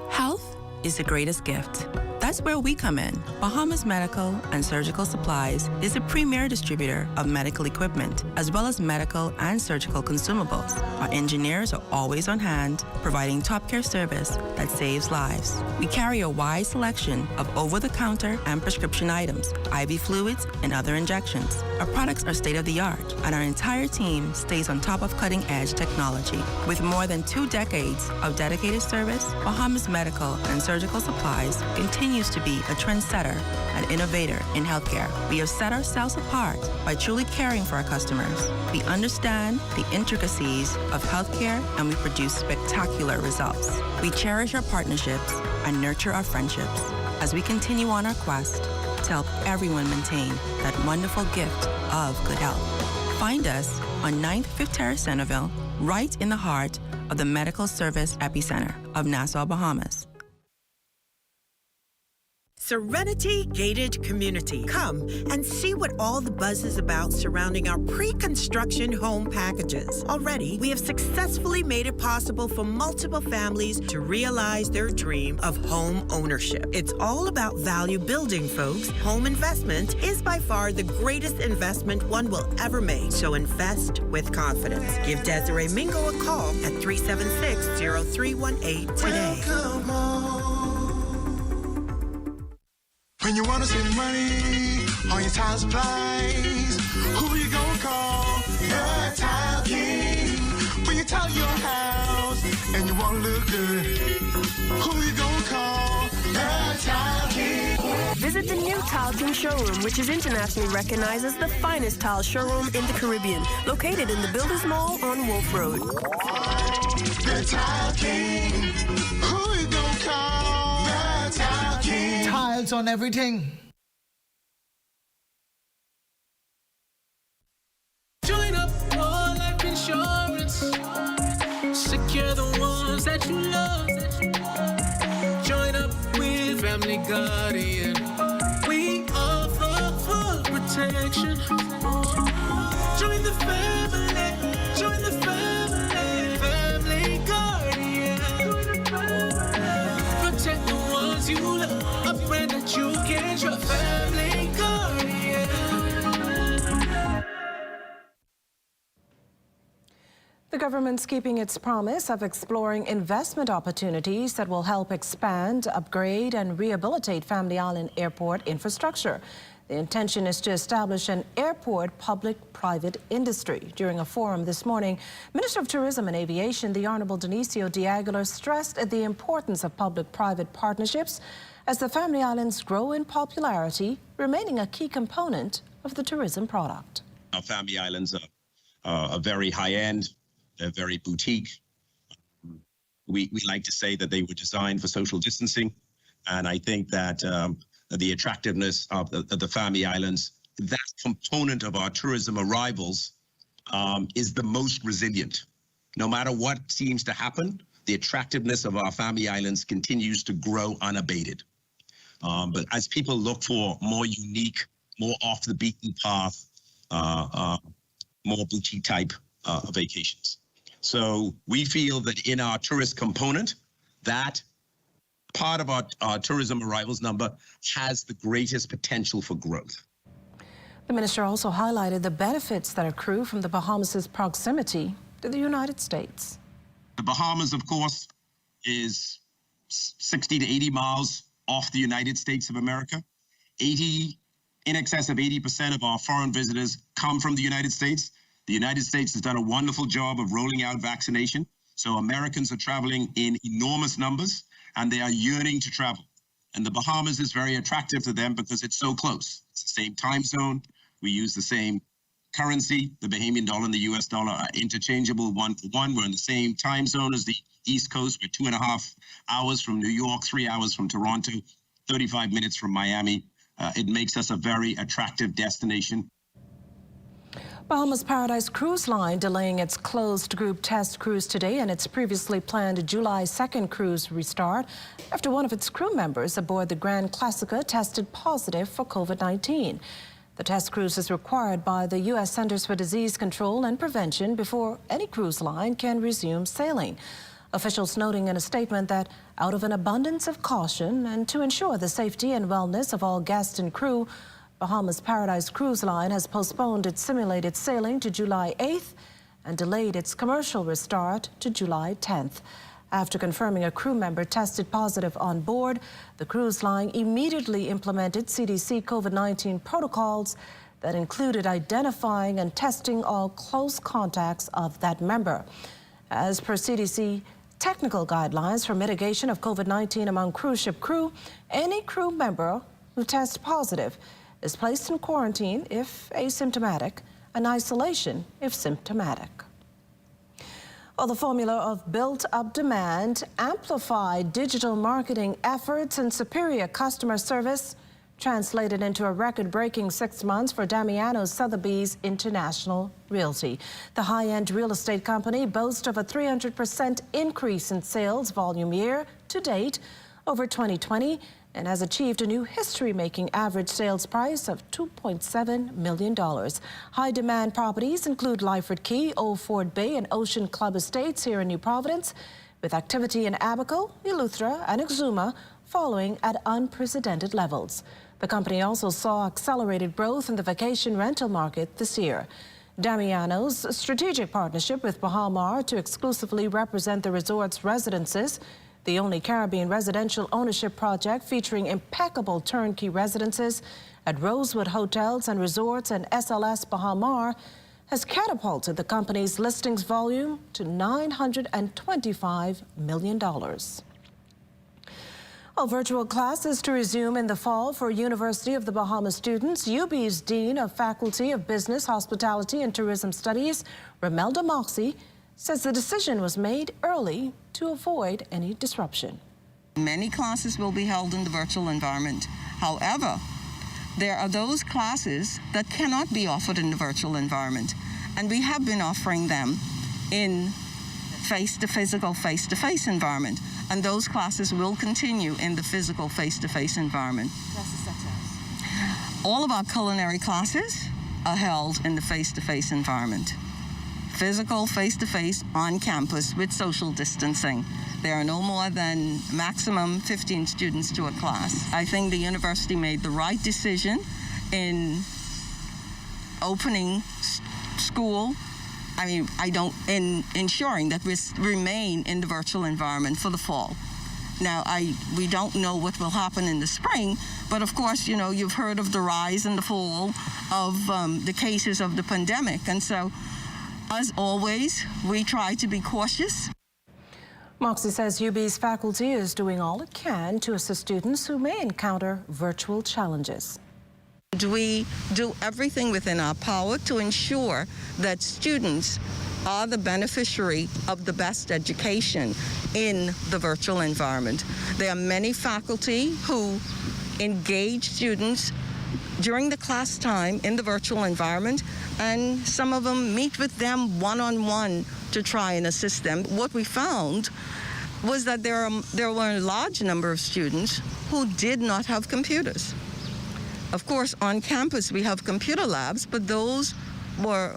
Health is the greatest gift. That's where we come in. Bahamas Medical and Surgical Supplies is a premier distributor of medical equipment, as well as medical and surgical consumables. Our engineers are always on hand, providing top care service that saves lives. We carry a wide selection of over-the-counter and prescription items, IV fluids, and other injections. Our products are state-of-the-art, and our entire team stays on top of cutting-edge technology. With more than 2 decades of dedicated service, Bahamas Medical and Surgical Supplies continues to be a trendsetter and innovator in healthcare. We have set ourselves apart by truly caring for our customers. We understand the intricacies of healthcare, and we produce spectacular results. We cherish our partnerships and nurture our friendships as we continue on our quest to help everyone maintain that wonderful gift of good health. Find us on 9th, 5th Terrace, Centerville, right in the heart of the medical service epicenter of Nassau, Bahamas. Serenity Gated Community. Come and see what all the buzz is about surrounding our pre-construction home packages. Already, we have successfully made it possible for multiple families to realize their dream of home ownership. It's all about value building, folks. Home investment is by far the greatest investment one will ever make. So invest with confidence. Give Desiree Mingo a call at 376-0318 today. When you want to save money on your tile supplies, who you gonna call? The Tile King. When you tile your house and you want to look good, who you gonna call? The Tile King. Visit the new Tile King showroom, which is internationally recognized as the finest tile showroom in the Caribbean, located in the Builders Mall on Wolf Road. The Tile King. Who you gonna call? The Tile King. Tiles on everything. Join up for life insurance. Secure the ones that you love. Join up with Family Guardian. We offer full protection. Join the family. Join the family. Family Guardian. Protect the ones you love. A brand that you can trust. Family Guardian. The government's keeping its promise of exploring investment opportunities that will help expand, upgrade, and rehabilitate Family Island Airport infrastructure. The intention is to establish an airport public-private industry. During a forum this morning, Minister of Tourism and Aviation, the Honorable Dionisio de Aguilar, stressed the importance of public-private partnerships as the Family Islands grow in popularity, remaining a key component of the tourism product. Our Family Islands are very high-end. They're very boutique. We like to say that they were designed for social distancing. And I think that the attractiveness of the Family Islands, that component of our tourism arrivals is the most resilient. No matter what seems to happen, the attractiveness of our Family Islands continues to grow unabated. But as people look for more unique, more off the beaten path, more boutique type vacations. So we feel that in our tourist component, that part of our tourism arrivals number has the greatest potential for growth. The minister also highlighted the benefits that accrue from the Bahamas' proximity to the United States. The Bahamas, of course, is 60 to 80 miles off the United States of America. In excess of 80% of our foreign visitors come from the United States. The United States has done a wonderful job of rolling out vaccination. So Americans are traveling in enormous numbers and they are yearning to travel. And the Bahamas is very attractive to them because it's so close. It's the same time zone. We use the same currency. The Bahamian dollar and the US dollar are interchangeable one for one. We're in the same time zone as the East Coast. We're 2.5 hours from New York, 3 hours from Toronto, 35 minutes from Miami. It makes us a very attractive destination. Bahamas Paradise Cruise Line delaying its closed group test cruise today and its previously planned July 2nd cruise restart after one of its crew members aboard the Grand Classica tested positive for COVID-19. The test cruise is required by the U.S. Centers for Disease Control and Prevention before any cruise line can resume sailing. Officials noting in a statement that out of an abundance of caution and to ensure the safety and wellness of all guests and crew, Bahamas Paradise Cruise Line has postponed its simulated sailing to July 8th and delayed its commercial restart to July 10th. After confirming a crew member tested positive on board, the cruise line immediately implemented CDC COVID-19 protocols that included identifying and testing all close contacts of that member. As per CDC technical guidelines for mitigation of COVID-19 among cruise ship crew, any crew member who tests positive is placed in quarantine if asymptomatic and isolation if symptomatic. Well, the formula of built-up demand, amplified digital marketing efforts, and superior customer service translated into a record-breaking 6 months for Damiano Sotheby's International Realty. The high-end real estate company boasts of a 300% increase in sales volume year to date over 2020 and has achieved a new history-making average sales price of $2.7 million. High-demand properties include Lyford Key, Old Fort Bay, and Ocean Club Estates here in New Providence, with activity in Abaco, Eleuthera, and Exuma following at unprecedented levels. The company also saw accelerated growth in the vacation rental market this year. Damiano's strategic partnership with Bahamar to exclusively represent the resort's residences, the only Caribbean residential ownership project featuring impeccable turnkey residences at Rosewood Hotels and Resorts and SLS Bahamar, has catapulted the company's listings volume to $925 million. Well, virtual classes to resume in the fall for University of the Bahamas students. UB's Dean of Faculty of Business, Hospitality and Tourism Studies, Romelda Moxie, says the decision was made early to avoid any disruption. Many classes will be held in the virtual environment. However, there are those classes that cannot be offered in the virtual environment, and we have been offering them in physical face-to-face environment, and those classes will continue in the physical face-to-face environment. Classes such as? All of our culinary classes are held in the face-to-face environment. Physical face-to-face on campus with social distancing. There are no more than maximum 15 students to a class. I think the university made the right decision in opening school. In ensuring that we remain in the virtual environment for the fall. Now, we don't know what will happen in the spring, but of course, you know, you've heard of the rise and the fall of the cases of the pandemic. And so, as always, we try to be cautious. Moxie says UB's faculty is doing all it can to assist students who may encounter virtual challenges. We do everything within our power to ensure that students are the beneficiary of the best education in the virtual environment. There are many faculty who engage students during the class time in the virtual environment, and some of them meet with them one-on-one to try and assist them. What we found was that there were a large number of students who did not have computers. Of course, on campus, we have computer labs, but those were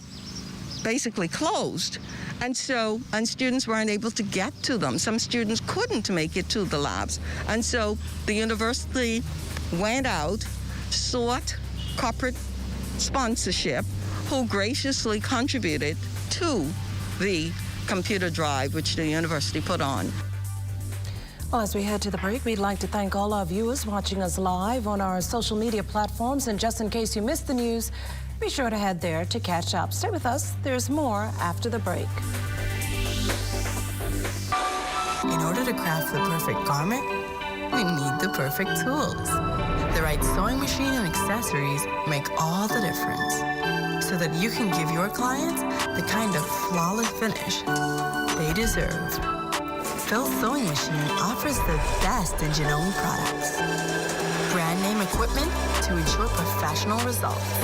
basically closed. And students weren't able to get to them. Some students couldn't make it to the labs. And so the university went out, sought corporate sponsorship, who graciously contributed to the computer drive, which the university put on. Well, as we head to the break, we'd like to thank all our viewers watching us live on our social media platforms. And just in case you missed the news, be sure to head there to catch up. Stay with us. There's more after the break. In order to craft the perfect garment, we need the perfect tools. The right sewing machine and accessories make all the difference, so that you can give your clients the kind of flawless finish they deserve. Phil's Sewing Machine offers the best in Janome products. Brand name equipment to ensure professional results.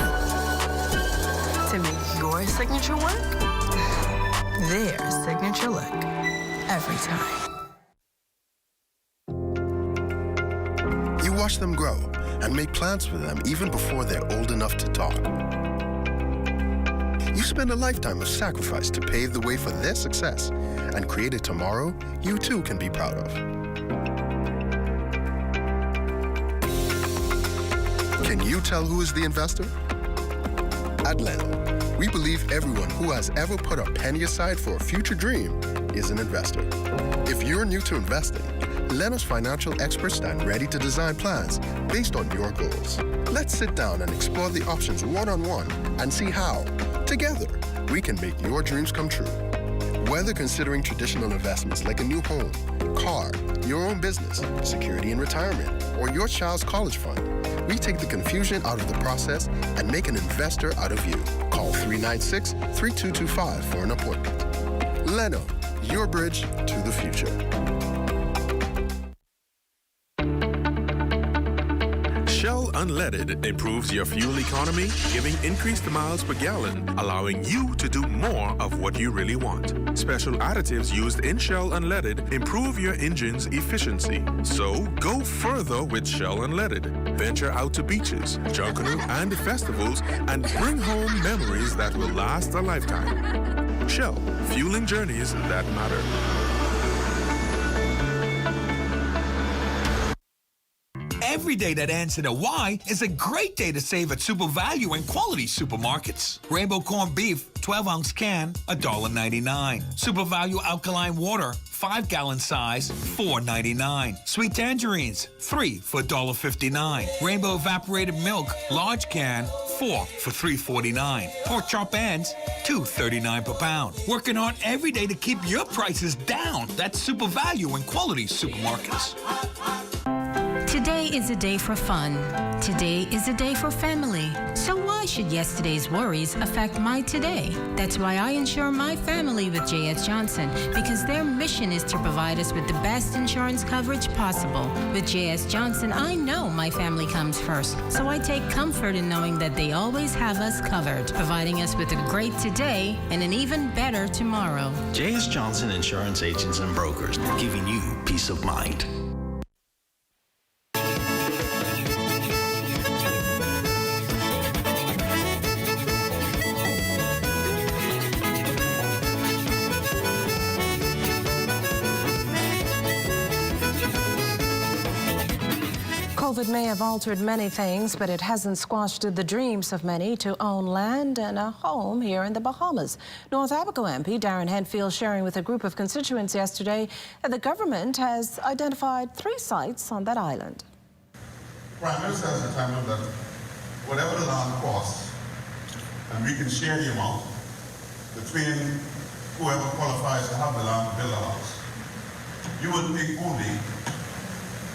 To make your signature work, their signature look, every time. You watch them grow and make plans for them even before they're old enough to talk. You spend a lifetime of sacrifice to pave the way for their success and create a tomorrow you too can be proud of. Can you tell who is the investor? At Leno, we believe everyone who has ever put a penny aside for a future dream is an investor. If you're new to investing, Leno's financial experts stand ready to design plans based on your goals. Let's sit down and explore the options one-on-one and see how, together, we can make your dreams come true. Whether considering traditional investments like a new home, car, your own business, security in retirement, or your child's college fund, we take the confusion out of the process and make an investor out of you. Call 396-3225 for an appointment. Leno, your bridge to the future. Shell Unleaded improves your fuel economy, giving increased miles per gallon, allowing you to do more of what you really want. Special additives used in Shell Unleaded improve your engine's efficiency. So go further with Shell Unleaded. Venture out to beaches, Junkanoo, and festivals and bring home memories that will last a lifetime. Shell, fueling journeys that matter. Every day that ends in a Y is a great day to save at Super Value and Quality Supermarkets. Rainbow corned beef, 12-ounce can, $1.99. Super Value alkaline water, 5-gallon size, $4.99. Sweet tangerines, 3 for $1.59. Rainbow evaporated milk, large can, 4 for $3.49. Pork chop ends, $2.39 per pound. Working hard every day to keep your prices down. That's Super Value and Quality Supermarkets. Today is a day for fun. Today is a day for family. So why should yesterday's worries affect my today? That's why I insure my family with J.S. Johnson, because their mission is to provide us with the best insurance coverage possible. With J.S. Johnson, I know my family comes first, so I take comfort in knowing that they always have us covered, providing us with a great today and an even better tomorrow. J.S. Johnson Insurance Agents and Brokers, giving you peace of mind. COVID may have altered many things, but it hasn't squashed the dreams of many to own land and a home here in the Bahamas. North Abaco MP Darren Henfield sharing with a group of constituents yesterday that the government has identified 3 sites on that island. Prime Minister has determined that whatever the land costs, and we can share the amount between whoever qualifies to have the land and build a house. You will pay only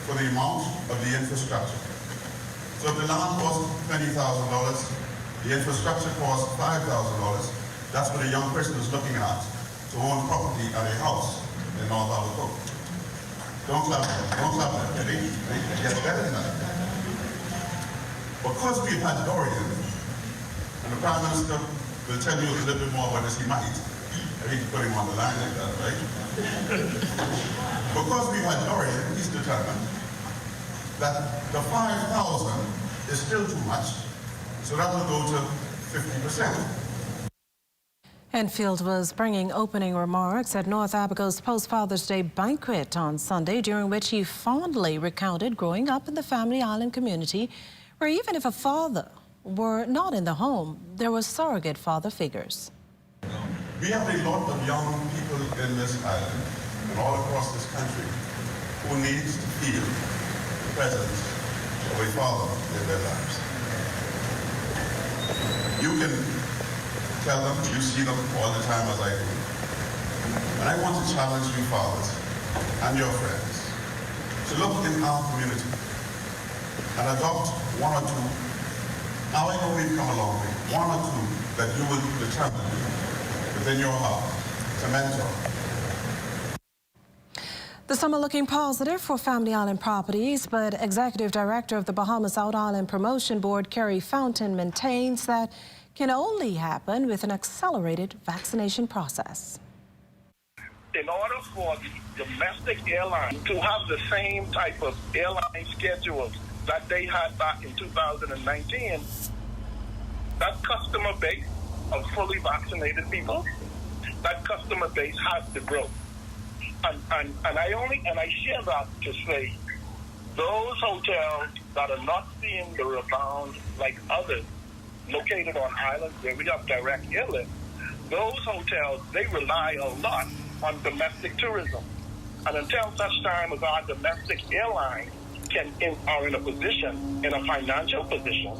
for the amount of the infrastructure. So if the land costs $20,000, the infrastructure costs $5,000, that's what a young person is looking at to own property at a house in North Abaco. Don't clap that, ready? It gets better than that. Because we've had Dorian, and the Prime Minister will tell you a little bit more about this, he might. I hate to put him on the line like that, right? Because we've had Dorian, he's determined that the 5,000 is still too much, so that will go to 50%. Henfield was bringing opening remarks at North Abaco's post-Father's Day banquet on Sunday, during which he fondly recounted growing up in the Family Island community, where even if a father were not in the home, there were surrogate father figures. We have a lot of young people in this island and all across this country who needs to feel the presence of a father in their lives. You can tell them, you see them all the time as I do. And I want to challenge you fathers and your friends to look in our community and adopt 1 or 2. Now I know we've come a long way. 1 or 2 that you will determine within your heart to mentor. The summer looking positive for Family Island properties, but Executive Director of the Bahamas Out Island Promotion Board, Kerry Fountain, maintains that can only happen with an accelerated vaccination process. In order for the domestic airline to have the same type of airline schedules that they had back in 2019, that customer base of fully vaccinated people, that customer base has to grow. And I share that to say those hotels that are not seeing the rebound like others located on islands where we have direct airlift, those hotels, they rely a lot on domestic tourism. And until such time as our domestic airlines are in a position, in a financial position,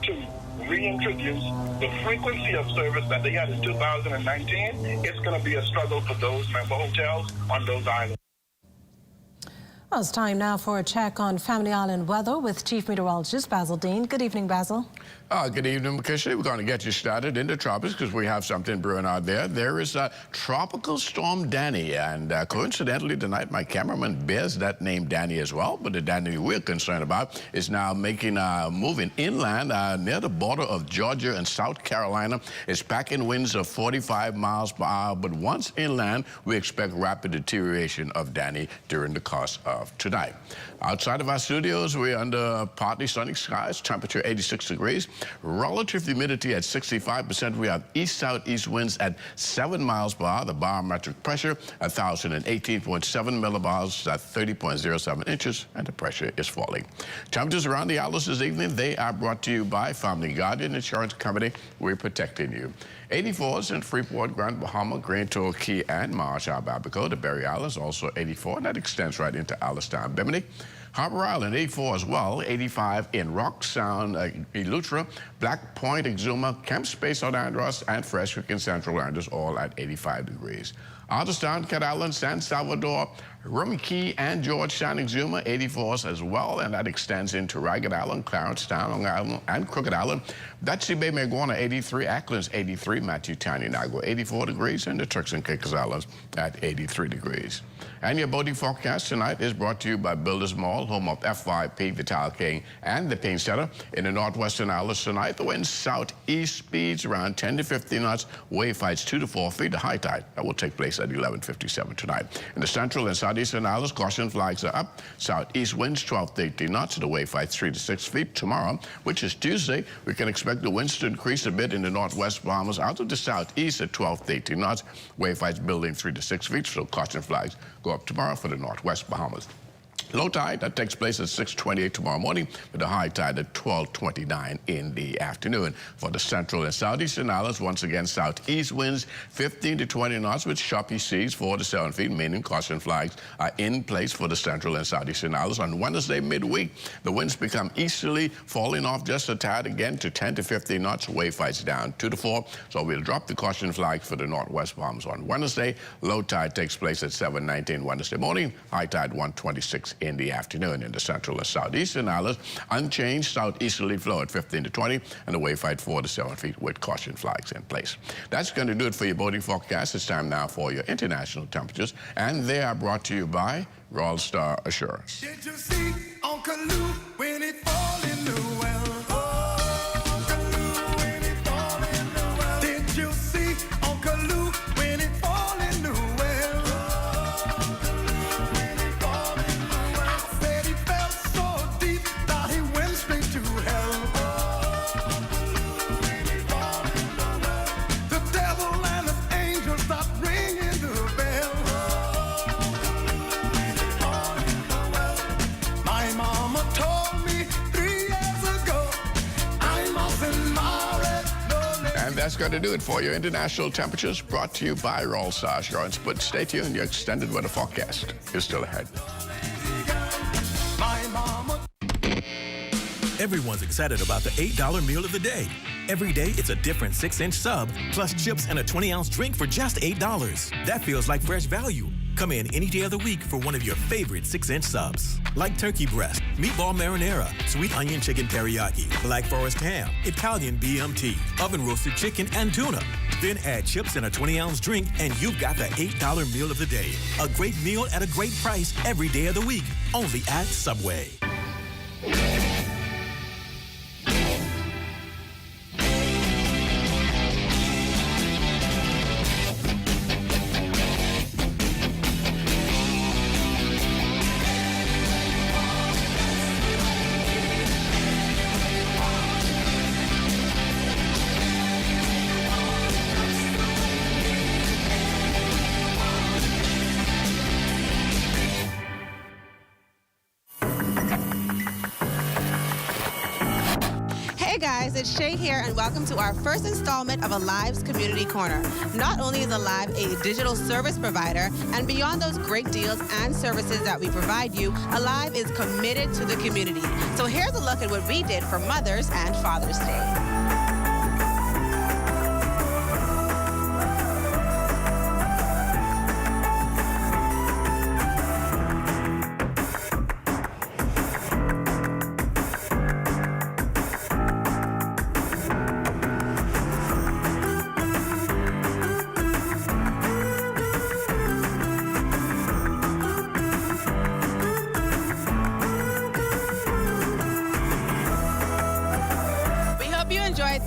to reintroduce the frequency of service that they had in 2019, it's going to be a struggle for those member hotels on those islands. Well, it's time now for a check on Family Island weather with Chief Meteorologist Basil Dean. Good evening, Basil. Good evening, Makisha. We're going to get you started in the tropics because we have something brewing out there. There is a Tropical Storm Danny, and coincidentally tonight my cameraman bears that name Danny as well, but the Danny we're concerned about is now moving inland near the border of Georgia and South Carolina. It's packing winds of 45 miles per hour, but once inland, we expect rapid deterioration of Danny during the course of tonight. Outside of our studios, we're under partly sunny skies, temperature 86 degrees. Relative humidity at 65%. We have east-southeast winds at 7 miles per hour. The barometric pressure, 1,018.7 millibars at 30.07 inches, and the pressure is falling. Temperatures around the islands this evening, they are brought to you by Family Guardian Insurance Company. We're protecting you. 84s in Freeport, Grand Bahama, Grand Tour, Key, and Marshall, Abaco. The Berry Islands also 84, and that extends right into Alistown, Bimini. Harbor Island, 84 as well, 85 in Rock Sound, Eleuthera, Black Point, Exuma, Camp Space on Andros, and Fresh Creek in Central Andros, all at 85 degrees. Alderstown, Cat Island, San Salvador, Rummy Key, and Georgetown, Exuma, 84s as well, and that extends into Ragged Island, Clarencetown, Long Island, and Crooked Island. Dutchess Bay, Maguana, 83, Acklands, 83, Matthew-Town, Inagua, 84 degrees, and the Turks and Caicos Islands at 83 degrees. And your boating forecast tonight is brought to you by Builders Mall, home of F5P, Vital King, and the Paint Center. In the northwestern islands tonight, the wind southeast speeds around 10 to 15 knots, wave heights 2 to 4 feet. The high tide that will take place at 11:57 tonight. In the central and southeastern islands, caution flags are up. Southeast winds 12 to 18 knots, the wave heights 3 to 6 feet. Tomorrow, which is Tuesday, we can expect the winds to increase a bit in the northwest Bahamas out of the southeast at 12 to 18 knots, wave heights building 3 to 6 feet. So caution flags go up tomorrow for the northwest Bahamas. Low tide, that takes place at 6:28 tomorrow morning, with the high tide at 12:29 in the afternoon. For the central and southeastern islands, once again, southeast winds 15 to 20 knots with choppy seas 4 to 7 feet, meaning caution flags are in place for the central and southeastern islands. On Wednesday midweek, the winds become easterly, falling off just a tad again to 10 to 15 knots, wave heights down 2 to 4. So we'll drop the caution flags for the northwest Bahamas on Wednesday. Low tide takes place at 7:19 Wednesday morning, high tide 1:26 in the afternoon. In the central and southeastern islands, unchanged southeasterly flow at 15 to 20, and the wave height 4 to 7 feet with caution flags in place. That's going to do it for your boating forecast. It's time now for your international temperatures, and they are brought to you by Royal Star Assurance. Did you see Uncle Lou when it fall in the well? Oh, Uncle Lou when it fall in the well. Did you see Uncle Lou when it fall in the well? Oh, Uncle Lou when it fall in the well. I said he fell so deep that he went straight to hell. Oh, Uncle Lou when it fall in the well. The devil and his angels stopped ringing the bell. My mama told me 3 years ago I mustn't marry no lady. And that's going to do it for your international temperatures, brought to you by Royal Star Assurance. But stay tuned, your extended weather forecast is still ahead. My mama. Everyone's excited about the $8 meal of the day. Every day, it's a different 6-inch sub, plus chips and a 20-ounce drink for just $8. That feels like fresh value. Come in any day of the week for one of your favorite 6-inch subs. Like turkey breast, meatball marinara, sweet onion chicken teriyaki, black forest ham, Italian BMT, oven roasted chicken, and tuna. Then add chips and a 20-ounce drink, and you've got the $8 meal of the day. A great meal at a great price every day of the week. Only at Subway. Hey guys, it's Shay here, and welcome to our first installment of Alive's Community Corner. Not only is Alive a digital service provider, and beyond those great deals and services that we provide you, Alive is committed to the community. So here's a look at what we did for Mother's and Father's Day.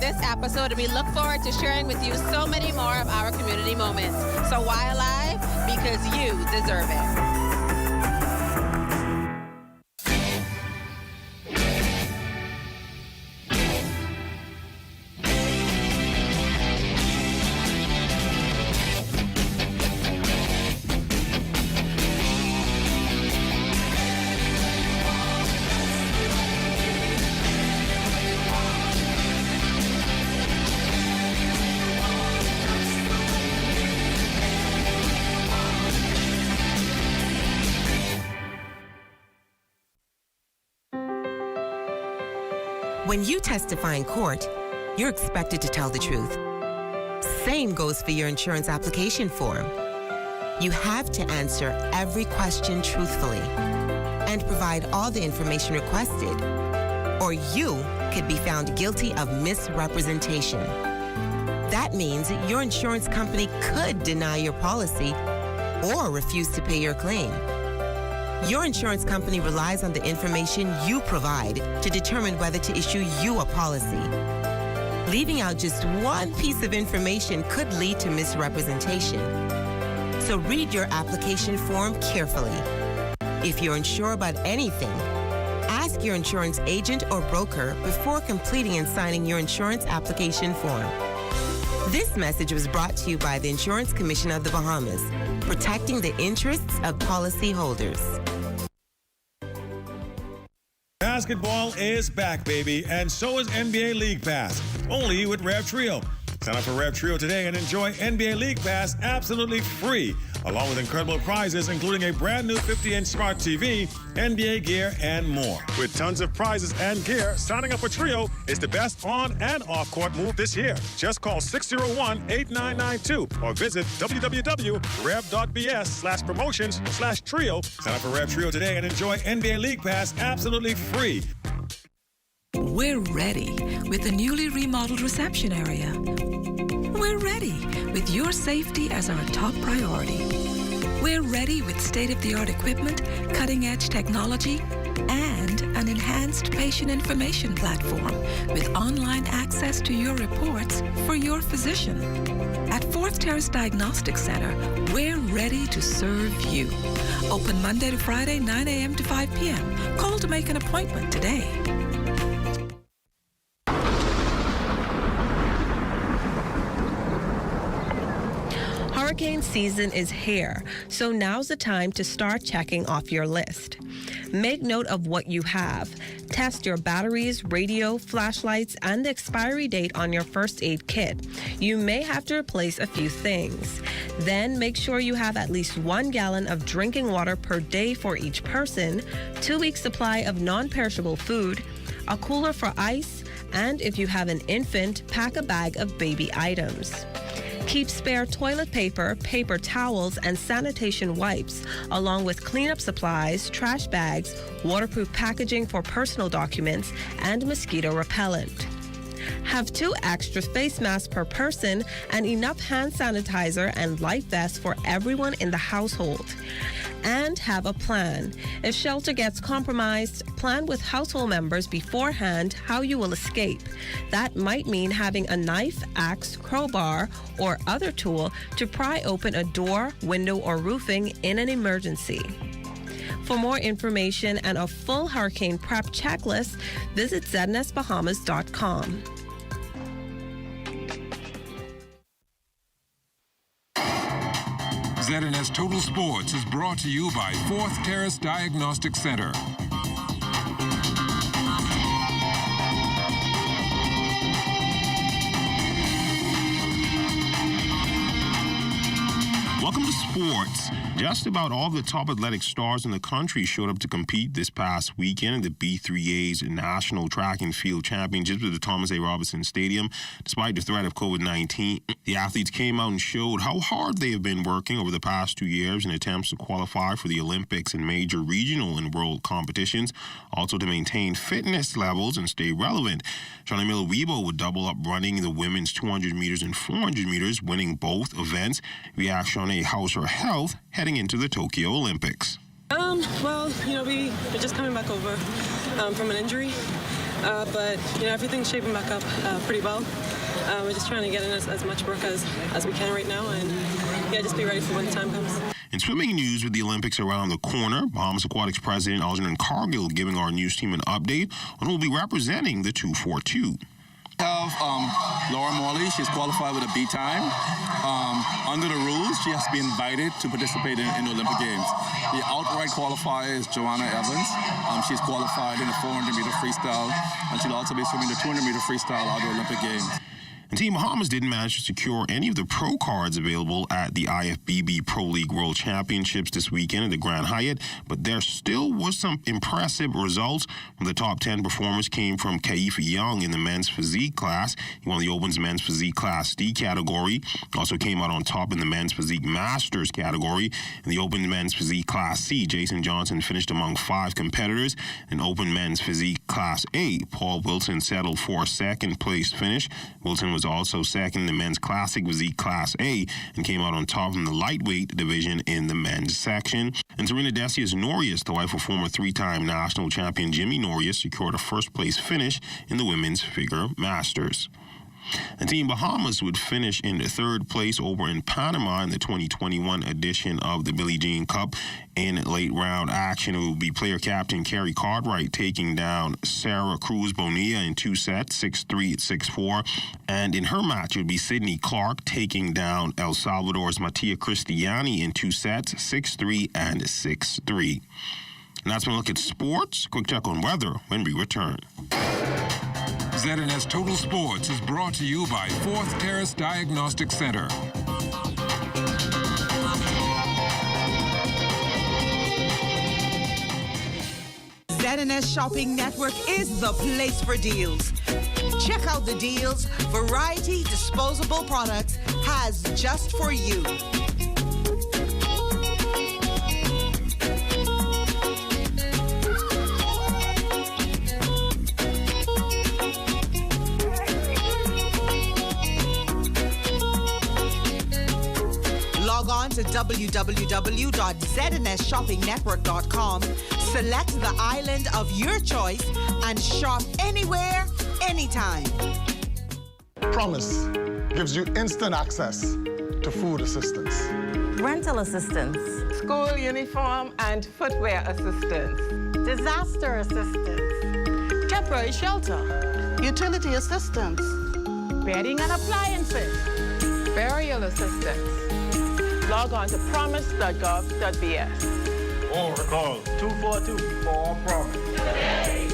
this episode, and we look forward to sharing with you so many more of our community moments. So why alive? Because you deserve it. When you testify in court, you're expected to tell the truth. Same goes for your insurance application form. You have to answer every question truthfully and provide all the information requested, or you could be found guilty of misrepresentation. That means your insurance company could deny your policy or refuse to pay your claim. Your insurance company relies on the information you provide to determine whether to issue you a policy. Leaving out just one piece of information could lead to misrepresentation. So read your application form carefully. If you're unsure about anything, ask your insurance agent or broker before completing and signing your insurance application form. This message was brought to you by the Insurance Commission of the Bahamas, protecting the interests of policyholders. Basketball is back, baby, and so is NBA League Pass, only with Rev Trio. Sign up for Rev Trio today and enjoy NBA League Pass absolutely free, along with incredible prizes, including a brand new 50-inch smart TV, NBA gear, and more. With tons of prizes and gear, signing up for Trio is the best on and off-court move this year. Just call 601-8992 or visit www.rev.bs/promotions/trio. Sign up for Rev Trio today and enjoy NBA League Pass absolutely free. We're ready with the newly remodeled reception area. We're ready with your safety as our top priority. We're ready with state-of-the-art equipment, cutting-edge technology, and an enhanced patient information platform with online access to your reports for your physician. At Fourth Terrace Diagnostic Center, we're ready to serve you. Open Monday to Friday, 9 a.m. to 5 p.m. Call to make an appointment today. Hurricane season is here, so now's the time to start checking off your list. Make note of what you have. Test your batteries, radio, flashlights, and the expiry date on your first aid kit. You may have to replace a few things. Then make sure you have at least 1 gallon of drinking water per day for each person, 2 weeks supply of non-perishable food, a cooler for ice, and if you have an infant, pack a bag of baby items. Keep spare toilet paper, paper towels, and sanitation wipes, along with cleanup supplies, trash bags, waterproof packaging for personal documents, and mosquito repellent. Have 2 extra face masks per person and enough hand sanitizer and life vests for everyone in the household. And have a plan. If shelter gets compromised, plan with household members beforehand how you will escape. That might mean having a knife, axe, crowbar, or other tool to pry open a door, window, or roofing in an emergency. For more information and a full hurricane prep checklist, visit ZNSBahamas.com. ZNS Total Sports is brought to you by Fourth Terrace Diagnostic Center. Welcome to sports. Just about all the top athletic stars in the country showed up to compete this past weekend in the B3A's National Track and Field Championships at the Thomas A. Robinson Stadium. Despite the threat of COVID-19, the athletes came out and showed how hard they have been working over the past 2 years in attempts to qualify for the Olympics and major regional and world competitions, also to maintain fitness levels and stay relevant. Shawnee Miller-Weibo would double up running the women's 200 meters and 400 meters, winning both events. We asked Shawnee how's her health heading into the Tokyo Olympics. Well, we're just coming back over from an injury. but everything's shaping back up pretty well. We're just trying to get in as much work as we can right now, and just be ready for when the time comes. In swimming news, with the Olympics around the corner, Bahamas Aquatics President Algernon Cargill giving our news team an update on who will be representing the 242. We have Laura Morley. She's qualified with a B time. Under the rules, she has to be invited to participate in the Olympic Games. The outright qualifier is Joanna Evans. She's qualified in the 400-meter freestyle, and she'll also be swimming the 200-meter freestyle at the Olympic Games. And Team Bahamas didn't manage to secure any of the pro cards available at the IFBB Pro League World Championships this weekend at the Grand Hyatt, but there still was some impressive results. The top 10 performers came from Kaif Young in the men's physique class. He won the Open's men's physique class D category. Also came out on top in the men's physique masters category. In the Open men's physique class C, Jason Johnson finished among 5 competitors. In Open men's physique class A, Paul Wilson settled for a second place finish. Wilson was also second in the men's classic physique class A and came out on top in the lightweight division in the men's section. And Serena Decius Norius, the wife of former 3-time national champion Jimmy Norius, secured a first-place finish in the women's figure masters. And Team Bahamas would finish in the 3rd place over in Panama in the 2021 edition of the Billie Jean Cup. In late round action, it will be player captain Kerry Cartwright taking down Sarah Cruz Bonilla in 2 sets, 6-3, 6-4. And in her match, it would be Sydney Clark taking down El Salvador's Mattia Cristiani in 2 sets, 6-3 and 6-3. And that's when we look at sports. Quick check on weather when we return. ZNS Total Sports is brought to you by 4th Terrace Diagnostic Center. ZNS Shopping Network is the place for deals. Check out the deals Variety Disposable Products has just for you. Log on to www.znsshoppingnetwork.com, select the island of your choice, and shop anywhere, anytime. Promise gives you instant access to food assistance, rental assistance, school uniform and footwear assistance, disaster assistance, temporary shelter, utility assistance, bedding and appliances, burial assistance. Log on to promise.gov.bs. Or call 242-4-PROMISE.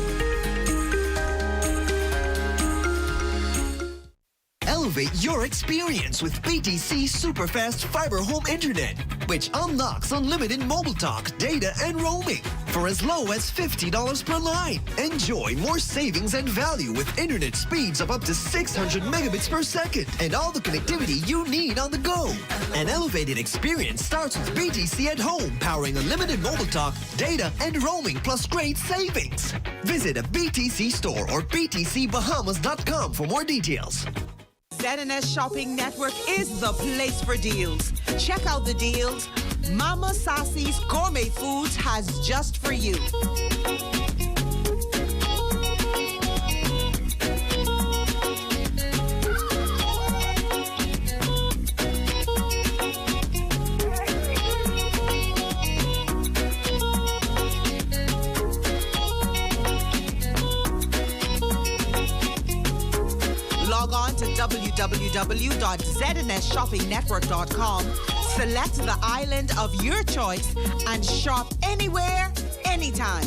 Elevate your experience with BTC Superfast Fiber Home Internet, which unlocks unlimited mobile talk, data, and roaming for as low as $50 per line. Enjoy more savings and value with internet speeds of up to 600 megabits per second and all the connectivity you need on the go. An elevated experience starts with BTC at home, powering unlimited mobile talk, data, and roaming plus great savings. Visit a BTC store or btcbahamas.com for more details. ZNS Shopping Network is the place for deals. Check out the deals Mama Sassy's Gourmet Foods has just for you. Log on to www.znsshoppingnetwork.com, select the island of your choice, and shop anywhere, anytime.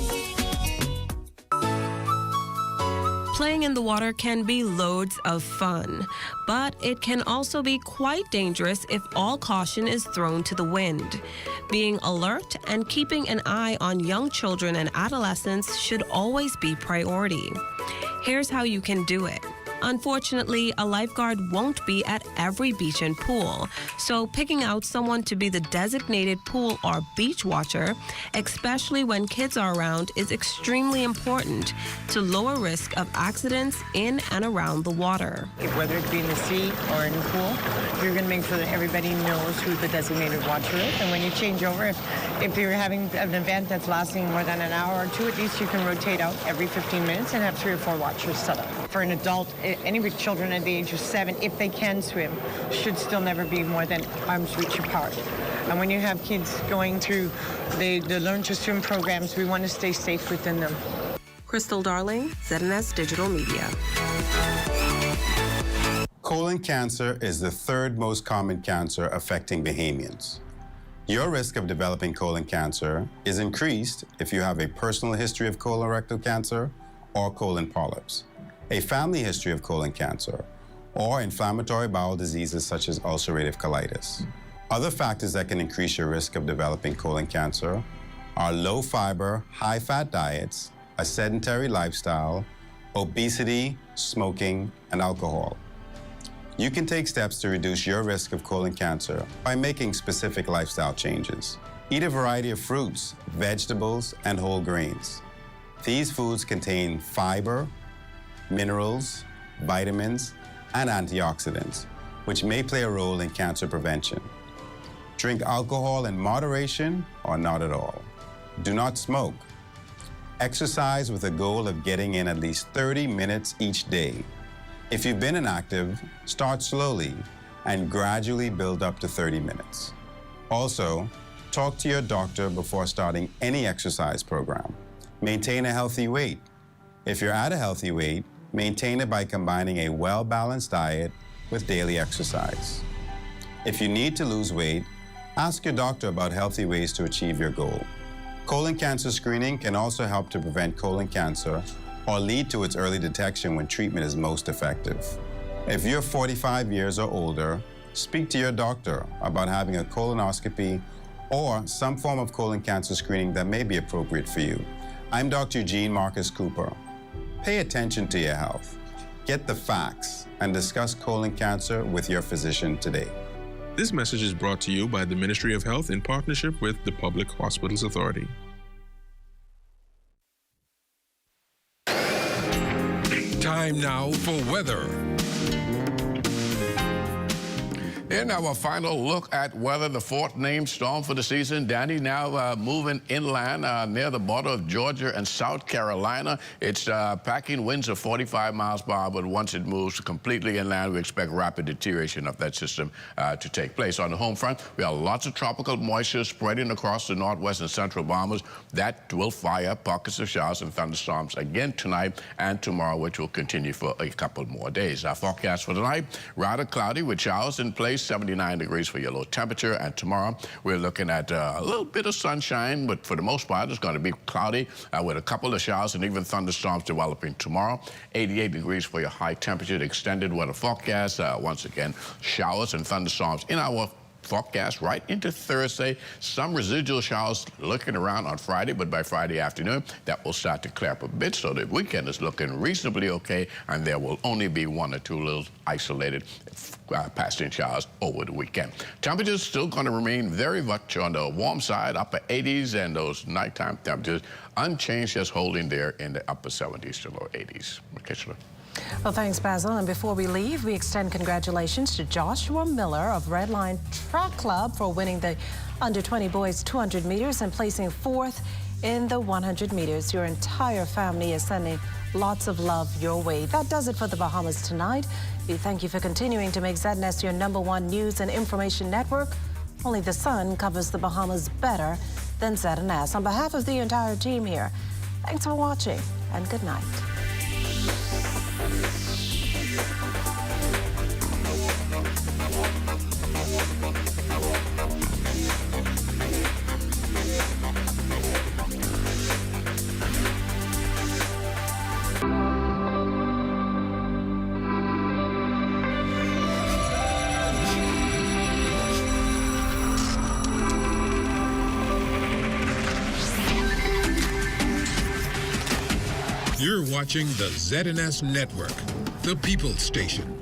Playing in the water can be loads of fun, but it can also be quite dangerous if all caution is thrown to the wind. Being alert and keeping an eye on young children and adolescents should always be priority. Here's how you can do it. Unfortunately, a lifeguard won't be at every beach and pool, so picking out someone to be the designated pool or beach watcher, especially when kids are around, is extremely important to lower risk of accidents in and around the water. Whether it be in the sea or in the pool, you're going to make sure that everybody knows who the designated watcher is. And when you change over, if you're having an event that's lasting more than an hour or two, at least you can rotate out every 15 minutes and have 3 or 4 watchers set up. For an adult, any with children at the age of 7, if they can swim, should still never be more than arm's reach apart. And when you have kids going through the Learn to Swim programs, we want to stay safe within them. Crystal Darling, ZNS Digital Media. Colon cancer is the 3rd most common cancer affecting Bahamians. Your risk of developing colon cancer is increased if you have a personal history of colorectal cancer or colon polyps, a family history of colon cancer, or inflammatory bowel diseases such as ulcerative colitis. Other factors that can increase your risk of developing colon cancer are low fiber, high fat diets, a sedentary lifestyle, obesity, smoking, and alcohol. You can take steps to reduce your risk of colon cancer by making specific lifestyle changes. Eat a variety of fruits, vegetables, and whole grains. These foods contain fiber, minerals, vitamins, and antioxidants, which may play a role in cancer prevention. Drink alcohol in moderation or not at all. Do not smoke. Exercise with a goal of getting in at least 30 minutes each day. If you've been inactive, start slowly and gradually build up to 30 minutes. Also, talk to your doctor before starting any exercise program. Maintain a healthy weight. If you're at a healthy weight, maintain it by combining a well-balanced diet with daily exercise. If you need to lose weight, ask your doctor about healthy ways to achieve your goal. Colon cancer screening can also help to prevent colon cancer or lead to its early detection when treatment is most effective. If you're 45 years or older, speak to your doctor about having a colonoscopy or some form of colon cancer screening that may be appropriate for you. I'm Dr. Eugene Marcus Cooper. Pay attention to your health. Get the facts and discuss colon cancer with your physician today. This message is brought to you by the Ministry of Health in partnership with the Public Hospitals Authority. Time now for weather. In our final look at weather, the 4th named storm for the season, Danny, now moving inland near the border of Georgia and South Carolina. It's packing winds of 45 miles per hour, but once it moves completely inland, we expect rapid deterioration of that system to take place. On the home front, we have lots of tropical moisture spreading across the northwest and central Bahamas. That will fire pockets of showers and thunderstorms again tonight and tomorrow, which will continue for a couple more days. Our forecast for tonight, rather cloudy with showers in place. 79 degrees for your low temperature, and tomorrow we're looking at a little bit of sunshine, but for the most part it's going to be cloudy with a couple of showers and even thunderstorms developing tomorrow. 88 degrees for your high temperature. The extended weather forecast, once again, showers and thunderstorms in our forecast right into Thursday. Some residual showers looking around on Friday, but by Friday afternoon, that will start to clear up a bit, so the weekend is looking reasonably okay, and there will only be 1 or 2 little isolated passing showers over the weekend. Temperatures still going to remain very much on the warm side, upper 80s, and those nighttime temperatures unchanged, just holding there in the upper 70s to low 80s. Kishla. Well, thanks, Basil. And before we leave, we extend congratulations to Joshua Miller of Red Line Track Club for winning the under-20 boys 200 meters and placing 4th in the 100 meters. Your entire family is sending lots of love your way. That does it for the Bahamas tonight. We thank you for continuing to make ZNS your #1 news and information network. Only the sun covers the Bahamas better than ZNS. On behalf of the entire team here, thanks for watching and good night. You're watching the ZNS Network. The People's Station.